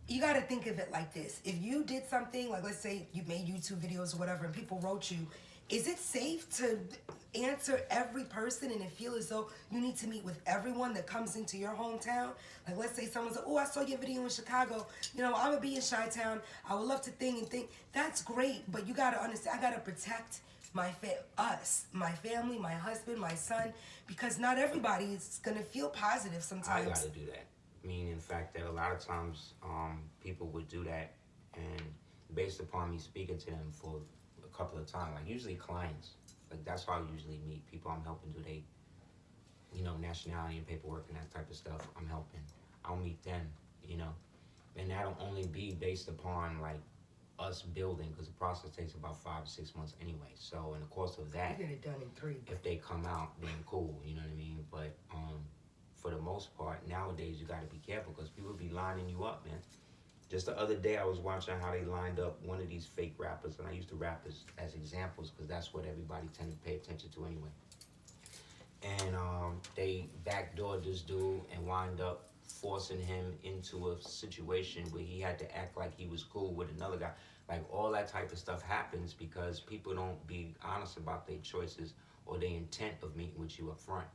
You got to think of it like this. If you did something, like let's say you made YouTube videos or whatever, and people wrote you, is it safe to answer every person and it feel as though you need to meet with everyone that comes into your hometown? Like, let's say someone's like, oh, I saw your video in Chicago. I'm going to be in Chi-Town. I would love to think. That's great, but you got to understand, I got to protect my family, my husband, my son, because not everybody is gonna feel positive sometimes. I gotta do that. Meaning the fact that a lot of times people would do that, and based upon me speaking to them for a couple of times, like usually clients, like that's how I usually meet people I'm helping do they, nationality and paperwork and that type of stuff. I'm helping. I'll meet them, and that'll only be based upon like us building, because the process takes about 5 to 6 months anyway. So in the course of that, You get it done in 3. if they come out, then cool, you know what I mean? But for the most part, nowadays you got to be careful because people be lining you up, man. Just the other day, I was watching how they lined up one of these fake rappers, and I used to rappers as examples because that's what everybody tend to pay attention to anyway. And they backdoored this dude and wind up forcing him into a situation where he had to act like he was cool with another guy. Like all that type of stuff happens because people don't be honest about their choices or their intent of meeting with you up front.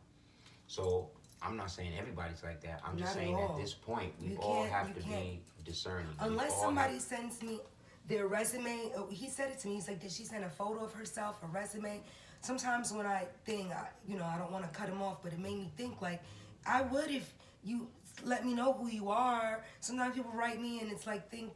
So I'm not saying everybody's like that. I'm just saying at this point, we all have to be discerning. Unless somebody sends me their resume. He said it to me. He's like, did she send a photo of herself, a resume? Sometimes when I think, I don't want to cut him off, but it made me think like, I would if you let me know who you are. Sometimes people write me and it's like, think.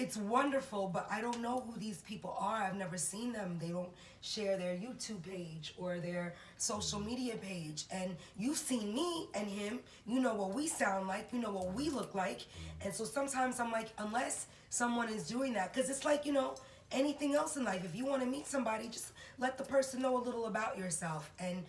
It's wonderful, but I don't know who these people are. I've never seen them. They don't share their YouTube page or their social media page. And you've seen me and him. You know what we sound like. You know what we look like. And so sometimes I'm like, unless someone is doing that, because it's like, anything else in life. If you want to meet somebody, just let the person know a little about yourself. And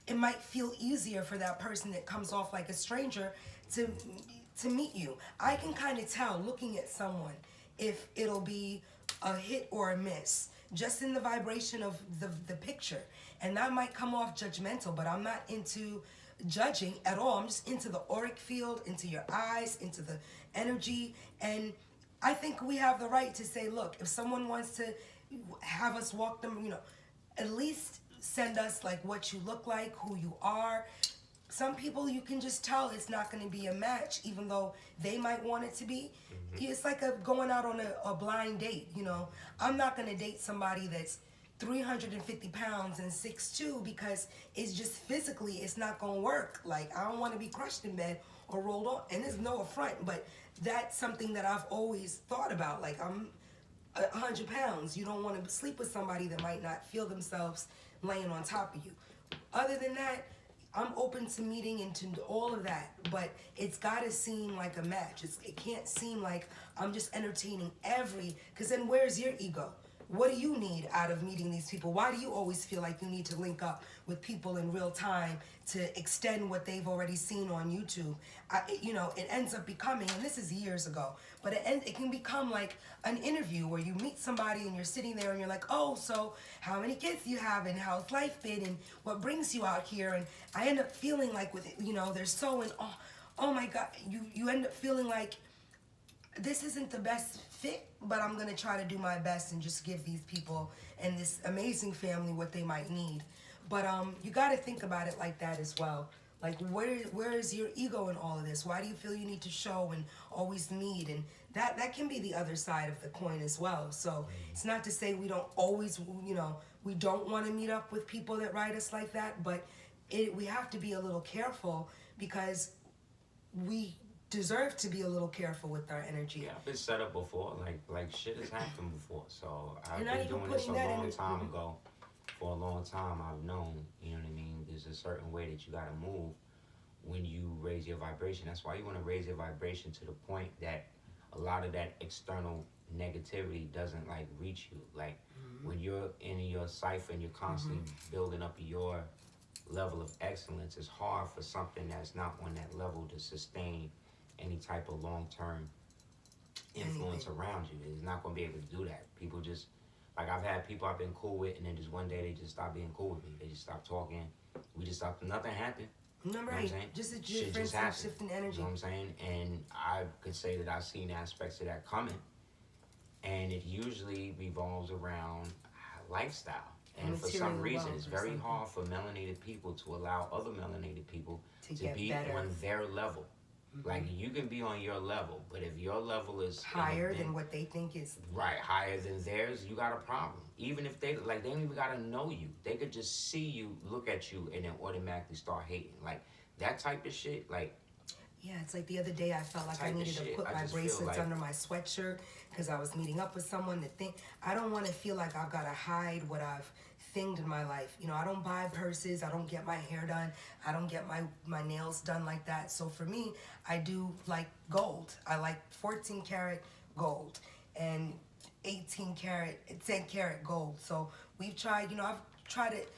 it might feel easier for that person that comes off like a stranger to meet you. I can kind of tell looking at someone if it'll be a hit or a miss, just in the vibration of the picture. And that might come off judgmental, but I'm not into judging at all. I'm just into the auric field, into your eyes, into the energy. And I think we have the right to say, look, if someone wants to have us walk them, at least send us like what you look like, who you are. Some people you can just tell it's not going to be a match, even though they might want it to be. It's like going out on a blind date, I'm not going to date somebody that's 350 pounds and 6'2", because it's just physically, it's not going to work. Like, I don't want to be crushed in bed or rolled on. And there's no affront, but that's something that I've always thought about. Like, I'm 100 pounds. You don't want to sleep with somebody that might not feel themselves laying on top of you. Other than that, I'm open to meeting and to all of that, but it's got to seem like a match. It can't seem like I'm just entertaining because then where's your ego? What do you need out of meeting these people? Why do you always feel like you need to link up with people in real time to extend what they've already seen on YouTube? It ends up becoming, and this is years ago, but it can become like an interview where you meet somebody and you're sitting there and you're like, oh, so how many kids do you have and how's life been and what brings you out here? And I end up feeling like they're so in awe. Oh my God, you end up feeling like this isn't the best fit, but I'm going to try to do my best and just give these people and this amazing family what they might need. But you got to think about it like that as well. Like, where is your ego in all of this? Why do you feel you need to show and always need? And that can be the other side of the coin as well. So it's not to say we don't always, we don't want to meet up with people that write us like that, but we have to be a little careful because we deserve to be a little careful with our energy. Yeah, I've been set up before. Like shit has happened before. So I've You're been doing this a long time ago. For a long time, I've known, you know what I mean? There's a certain way that you got to move when you raise your vibration. That's why you want to raise your vibration to the point that a lot of that external negativity doesn't like reach you. Like when you're in your cipher and you're constantly building up your level of excellence, it's hard for something that's not on that level to sustain any type of long-term influence around you. It's not going to be able to do that. People just, like I've had people I've been cool with, and then just one day they just stop being cool with me. They just stop talking. We just stopped. Nothing happened. No, right. You know just a difference in shifting energy. You know what I'm saying? And I could say that I've seen aspects of that coming, and it usually revolves around lifestyle. And for some reason, it's very hard for melanated people to allow other melanated people to be on their level. Like you can be on your level, but if your level is higher than what they think is right, higher than theirs, you got a problem. Even if they they don't even gotta know you. They could just see you, look at you, and then automatically start hating. Like that type of shit. Like yeah, it's like the other day I felt like I type of needed to shit, put I my just feel bracelets like under my sweatshirt because I was meeting up with someone that think I don't want to feel like I've got to hide what I've thinged in my life. You know, I don't buy purses, I don't get my hair done, I don't get my nails done like that. So for me, I do like gold. I like 14 karat gold and 18 karat, 10 karat gold. So we've tried, you know, I've tried it.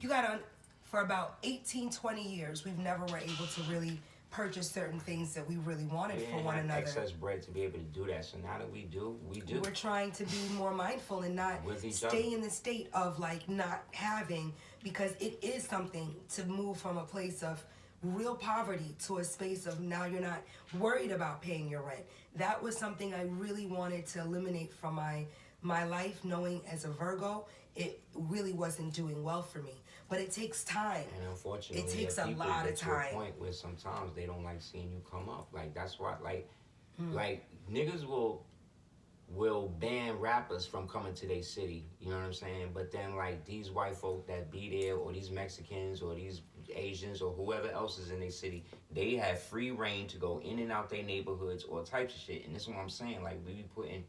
You gotta, for about 18, 20 years, we've never were able to really purchase certain things that we really wanted we for didn't one have another. excess bread to be able to do that. So now that we do, we do. We're trying to be more mindful and not With each stay other. in the state of like not having, because it is something to move from a place of real poverty to a space of now you're not worried about paying your rent. That was something I really wanted to eliminate from my life, knowing as a Virgo, it really wasn't doing well for me. But it takes time. And unfortunately, It takes yeah, a people lot get of to a time. point where sometimes they don't like seeing you come up. Like that's why, like niggas will ban rappers from coming to their city. You know what I'm saying? But then like these white folk that be there, or these Mexicans, or these Asians, or whoever else is in their city, they have free reign to go in and out their neighborhoods, all types of shit. And this is what I'm saying. Like we be putting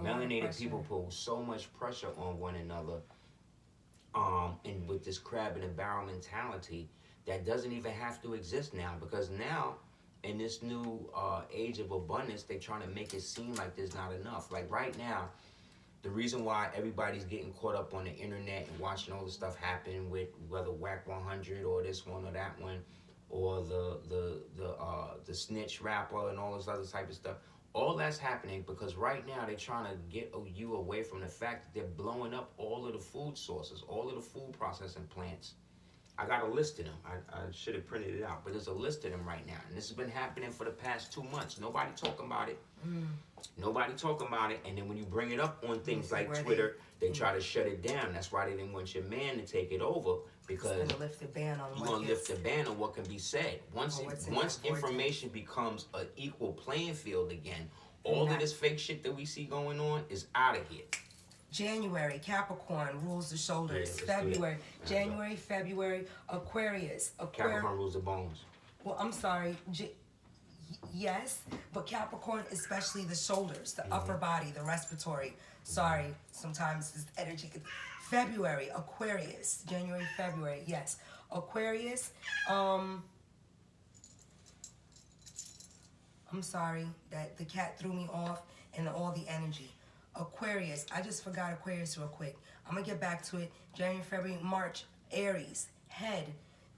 melanated people put so much pressure on one another. And with this crab in a barrel mentality that doesn't even have to exist now, because now in this new age of abundance, they're trying to make it seem like there's not enough. Like right now, the reason why everybody's getting caught up on the internet and watching all the stuff happen with whether Whack 100 or this one or that one, or the snitch rapper and all this other type of stuff. All that's happening because right now they're trying to get you away from the fact that they're blowing up all of the food sources, all of the food processing plants. I got a list of them. I should have printed it out, but there's a list of them right now. And this has been happening for the past 2 months. Nobody talking about it. Nobody talking about it. And then when you bring it up on things like Twitter, they try to shut it down. That's why they didn't want your man to take it over, because It's gonna lift the ban on you're what gonna gets- lift the ban on what can be said. Once information becomes an equal playing field again, all of this fake shit that we see going on is out of here. January, Capricorn rules the shoulders. Yeah, February, January, February, Aquarius. Capricorn rules the bones. Well, I'm sorry. Yes, but Capricorn, especially the shoulders, the upper body, the respiratory. Sorry, sometimes this energy. February, Aquarius. January, February. Yes, Aquarius. I'm sorry that the cat threw me off and all the energy. Aquarius. I just forgot Aquarius real quick. I'm gonna get back to it. January, February, March. Aries. Head.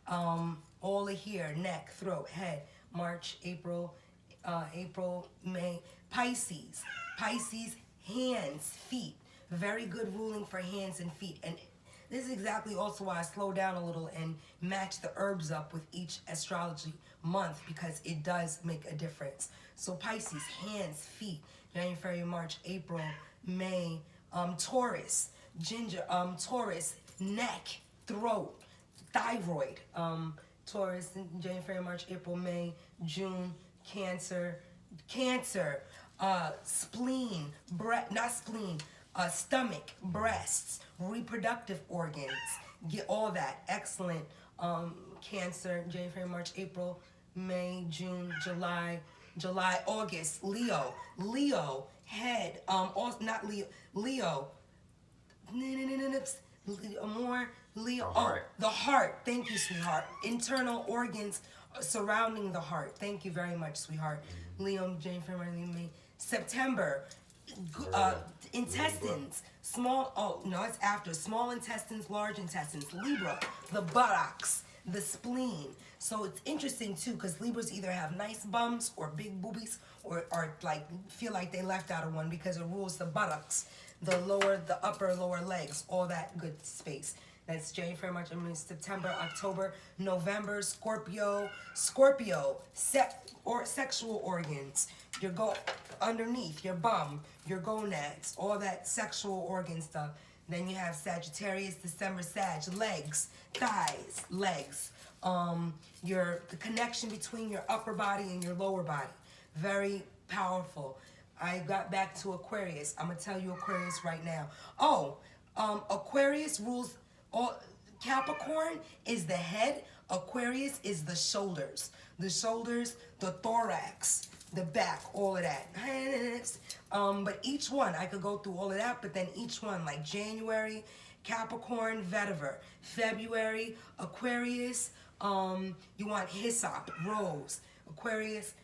All of here. Neck, throat, head. March, April, May. Pisces. Pisces. Hands, feet. Very good ruling for hands and feet. And this is exactly also why I slow down a little and match the herbs up with each astrology month, because it does make a difference. So Pisces, hands, feet. January, February, March, April, May. Taurus, Taurus, neck, throat, thyroid. Taurus, January, February, March, April, May, June. Cancer, spleen, stomach, breasts, reproductive organs. Get all that. Excellent. Cancer, January, February, March, April, May, June, July, August. Leo, head. Not Leo. Leo. More Leo. The heart. The heart. Thank you, sweetheart. Internal organs surrounding the heart. Thank you very much, sweetheart. Leo, January, February, May. September. Intestines. It's after. Small intestines, large intestines. Libra. The buttocks. The spleen. So it's interesting too, because Libras either have nice bums or big boobies, or like feel like they left out of one, because it rules the buttocks, the upper lower legs, all that good space. That's January, February, March, September, October, November. Scorpio, sexual organs. Your underneath your bum, your gonads, all that sexual organ stuff. Then you have Sagittarius, December, Sag, legs, thighs, legs. the connection between your upper body and your lower body. Very powerful. I got back to Aquarius. I'm gonna tell you Aquarius right now. Aquarius rules all. Capricorn is the head. Aquarius is the shoulders. The shoulders, the thorax, the back, all of that. But each one, I could go through all of that, but then each one, like January, Capricorn, vetiver. February, Aquarius, you want hyssop, rose. Aquarius,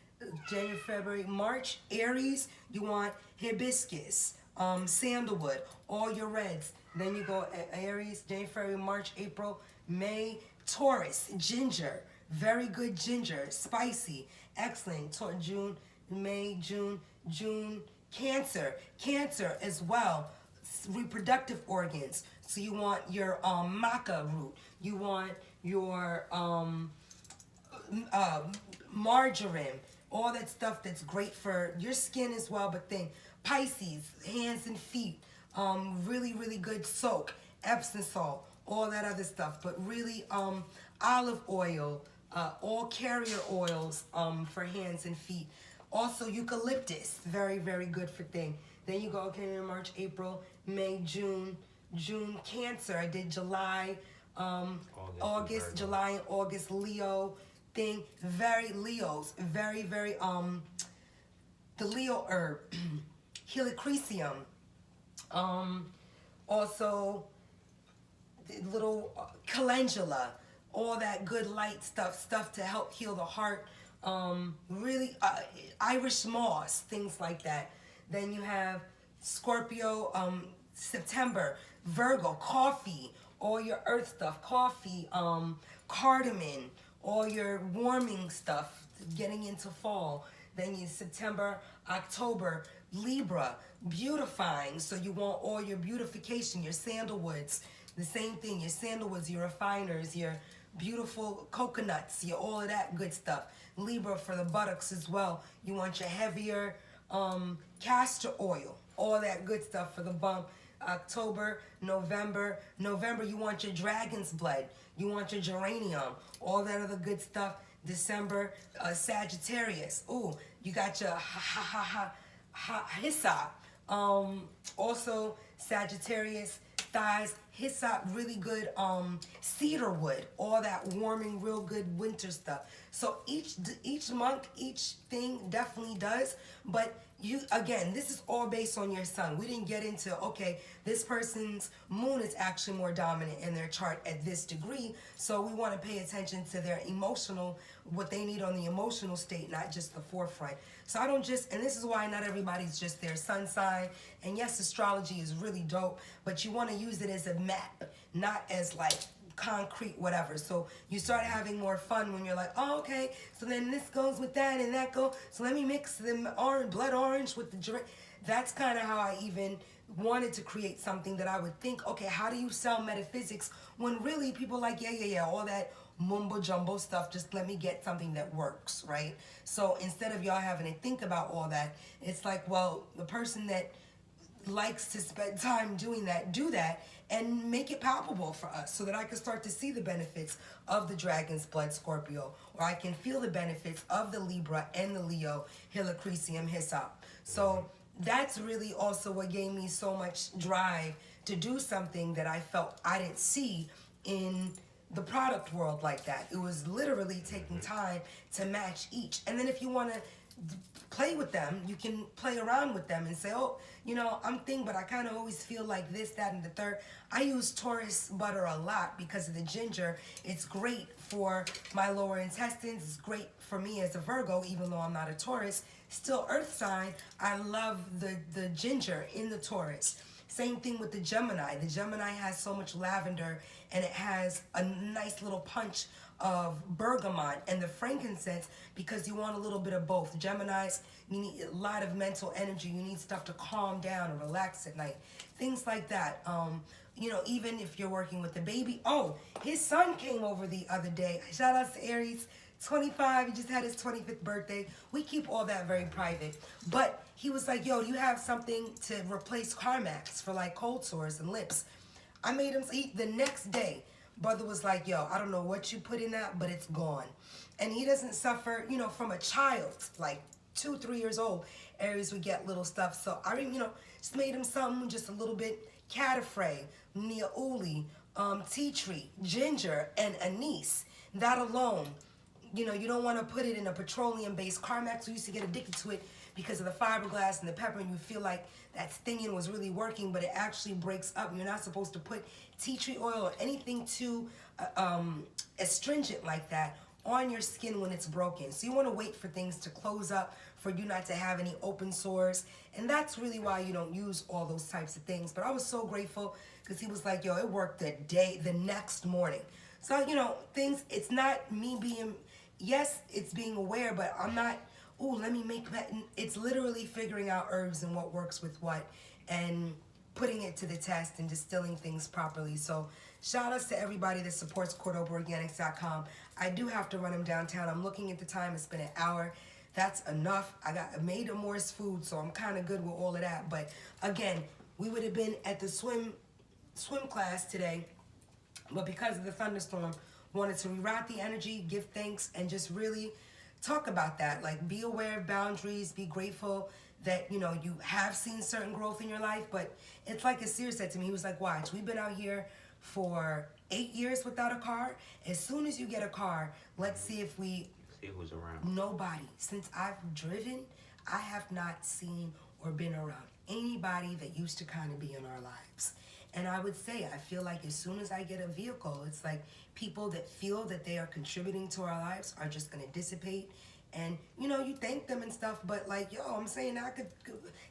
January, February, March, Aries, you want hibiscus, sandalwood, all your reds. Then you go Aries, January, February, March, April, May, Taurus, ginger, very good ginger, spicy, excellent. June, May, June, Cancer as well, reproductive organs. So you want your maca root, you want your marjoram, all that stuff that's great for your skin as well. But then Pisces, hands and feet, really good soak, Epsom salt, all that other stuff. But really olive oil, all carrier oils for hands and feet. Also eucalyptus, very good for thing. Then you go, okay, March, April, May, June, Cancer. I did July, August, July and August, Leo thing. Very Leos, very the Leo herb, helichrysum. Also the little calendula, all that good light stuff to help heal the heart. Really Irish moss, things like that. Then you have Scorpio, September, Virgo, coffee, all your earth stuff, coffee, cardamom, all your warming stuff, getting into fall. Then you September, October, Libra, beautifying. So you want all your beautification, your sandalwoods, the same thing, your sandalwoods, your refiners, your beautiful coconuts, your all of that good stuff. Libra for the buttocks as well. You want your heavier castor oil, all that good stuff for the bump. October, November, you want your dragon's blood, you want your geranium, all that other good stuff. December, Sagittarius. Ooh, you got your hyssop. Also Sagittarius, thighs, hyssop, really good cedar wood, all that warming, real good winter stuff. So each month, each thing definitely does, but you, again, this is all based on your sun. We didn't get into, okay, this person's moon is actually more dominant in their chart at this degree, so we want to pay attention to their emotional, what they need on the emotional state, not just the forefront. So I don't just, and this is why not everybody's just their sun sign, and yes, astrology is really dope, but you want to use it as a map, not as like concrete whatever. So you start having more fun when you're like, oh, okay, so then this goes with that and that goes, so let me mix the orange, blood orange with the drink. That's kind of how I even wanted to create something that I would think, okay, how do you sell metaphysics when really people like, yeah, all that mumbo jumbo stuff, just let me get something that works, right? So instead of y'all having to think about all that, it's like, well, the person that likes to spend time doing that, do that, and make it palpable for us so that I can start to see the benefits of the dragon's blood Scorpio, or I can feel the benefits of the Libra and the Leo, helichrysum, hyssop. So that's really also what gave me so much drive to do something that I felt I didn't see in the product world like that. It was literally taking time to match each. And then if you want to play with them, you can play around with them and say, oh, you know, I'm thinking, but I kind of always feel like this, that, and the third. I use Taurus butter a lot because of the ginger. It's great for my lower intestines. It's great for me as a Virgo, even though I'm not a Taurus. Still earth sign, I love the ginger in the Taurus. Same thing with the Gemini. The Gemini has so much lavender, and it has a nice little punch of bergamot and the frankincense, because you want a little bit of both. Geminis, you need a lot of mental energy. You need stuff to calm down and relax at night. Things like that. You know, even if you're working with the baby. Oh, his son came over the other day. Shout out to Aries, 25. He just had his 25th birthday. We keep all that very private. But he was like, yo, do you have something to replace Carmax for like cold sores and lips? I made him eat the next day. Brother was like, yo, I don't know what you put in that, but it's gone. And he doesn't suffer, from a child, like 2, 3 years old. Aries would get little stuff. So I, just made him something just a little bit catafray, nia uli, tea tree, ginger, and anise. That alone, you don't want to put it in a petroleum-based Carmex. We used to get addicted to it because of the fiberglass and the pepper, and you feel like that stinging was really working, but it actually breaks up. You're not supposed to put tea tree oil or anything too astringent like that on your skin when it's broken. So you want to wait for things to close up for you not to have any open sores. And that's really why you don't use all those types of things. But I was so grateful because he was like, yo, it worked the next morning. So, things, it's not me being, yes, it's being aware, but I'm not, let me make that. It's literally figuring out herbs and what works with what and putting it to the test and distilling things properly. So shout outs to everybody that supports CordobaOrganics.com. I do have to run them downtown. I'm looking at the time. It's been an hour. That's enough. I made Amor's food, so I'm kind of good with all of that. But again, we would have been at the swim class today, but because of the thunderstorm, wanted to reroute the energy, give thanks, and just really talk about that. Like, be aware of boundaries, be grateful that, you have seen certain growth in your life. But it's like Aseer said to me, he was like, watch, we've been out here for 8 years without a car. As soon as you get a car, let's see if we... See who's around. Nobody. Since I've driven, I have not seen or been around anybody that used to kind of be in our lives. And I would say, I feel like as soon as I get a vehicle, it's like people that feel that they are contributing to our lives are just going to dissipate. And, you thank them and stuff, but like, yo, I'm saying I could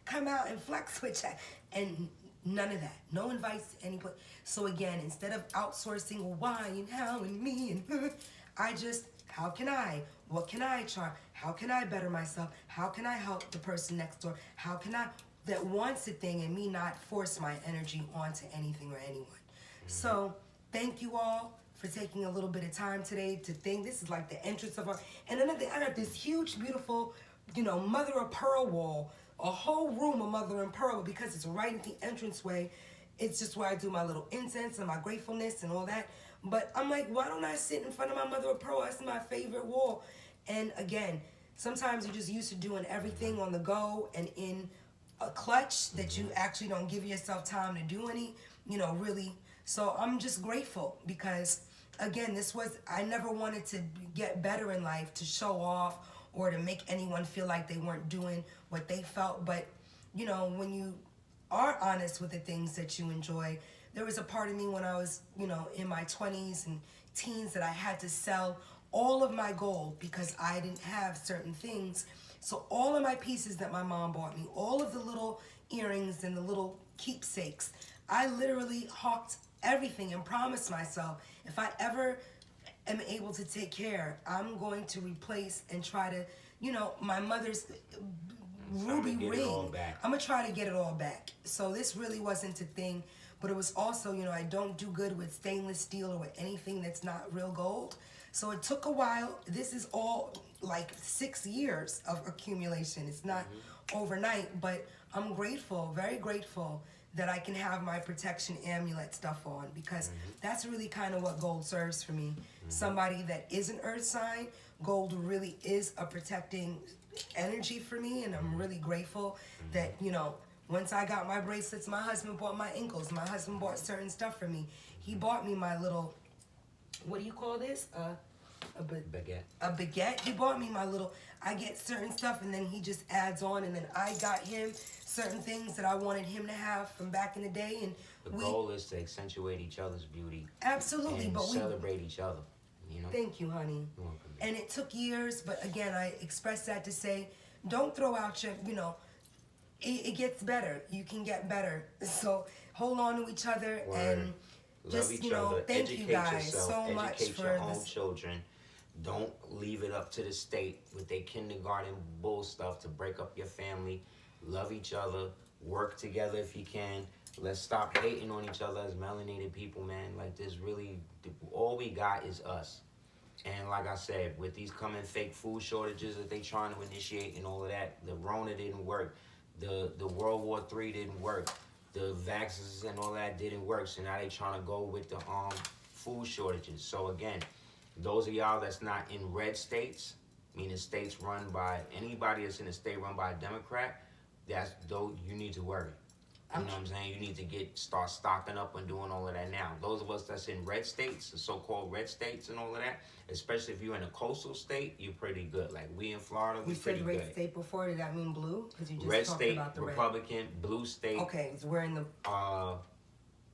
come out and flex with that. And none of that. No invites to any place. So again, instead of outsourcing why and how and me and I just, how can I? What can I charge? How can I better myself? How can I help the person next door? How can I, that wants a thing, and me not force my energy onto anything or anyone. So thank you all for taking a little bit of time today to think. This is like the entrance of our, and another thing, I got this huge, beautiful, mother of pearl wall, a whole room of mother and pearl, because it's right at the entranceway. It's just where I do my little incense and my gratefulness and all that. But I'm like, why don't I sit in front of my mother of pearl? That's my favorite wall. And again, sometimes you're just used to doing everything on the go and in a clutch that you actually don't give yourself time to do any, really. So I'm just grateful because, again, I never wanted to get better in life to show off or to make anyone feel like they weren't doing what they felt. But, when you are honest with the things that you enjoy, there was a part of me when I was, in my 20s and teens that I had to sell all of my gold because I didn't have certain things. So all of my pieces that my mom bought me, all of the little earrings and the little keepsakes, I literally hawked everything and promised myself, if I ever am able to take care, I'm going to replace and try to, my mother's ruby ring. I'm going to try to get it all back. So this really wasn't a thing, but it was also, I don't do good with stainless steel or with anything that's not real gold. So it took a while. This is all like 6 years of accumulation. It's not overnight, but I'm grateful, very grateful that I can have my protection amulet stuff on, because that's really kind of what gold serves for me. Somebody that is an earth sign, gold really is a protecting energy for me, and I'm really grateful that, once I got my bracelets, my husband bought my ankles, my husband bought certain stuff for me. He bought me my little, what do you call this? Baguette. A baguette. He bought me my little, I get certain stuff and then he just adds on, and then I got him certain things that I wanted him to have from back in the day. And the goal is to accentuate each other's beauty. Absolutely, and but celebrate each other. Thank you, honey. You're welcome. And it took years, but again, I expressed that to say, don't throw out your, it gets better. You can get better. So hold on to each other. Word. And just, Love each other. thank Educate you guys yourself. so much Educate for your own this. children. Don't leave it up to the state with their kindergarten bull stuff to break up your family. Love each other. Work together if you can. Let's stop hating on each other as melanated people, man. Like, this really, all we got is us. And like I said, with these coming fake food shortages that they trying to initiate and all of that, the Rona didn't work. The World War III didn't work. The vaccines and all that didn't work. So now they trying to go with the food shortages. So again, those of y'all that's not in red states, meaning states run by anybody that's in a state run by a Democrat, that's though you need to worry. You know what I'm saying? You need to start stocking up and doing all of that now. Those of us that's in red states, the so-called red states and all of that, especially if you're in a coastal state, you're pretty good. Like we in Florida, we're pretty good. You said red state before. Did that mean blue? Because you just red talked state, about the Republican, red. blue state. Okay, so we're in the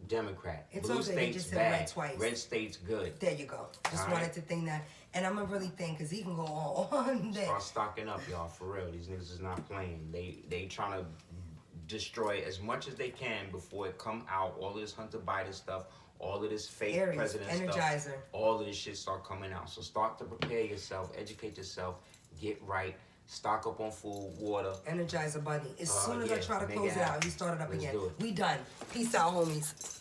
Democrat. It's blue okay. state's You just said bad. red twice. Red state's good. There you go. Just All wanted right. to think that, and I'm gonna really think because he can go on. Start stocking up, y'all. For real, these niggas is not playing. They trying to destroy as much as they can before it come out. All of this Hunter Biden stuff, all of this fake Aries, president Energizer. stuff, all of this shit start coming out. So start to prepare yourself, educate yourself, get right, stock up on food, water. Energizer Bunny. As soon as I yeah, try to make close it it out, happen. he started up Let's again. do it. We done. Peace out, homies.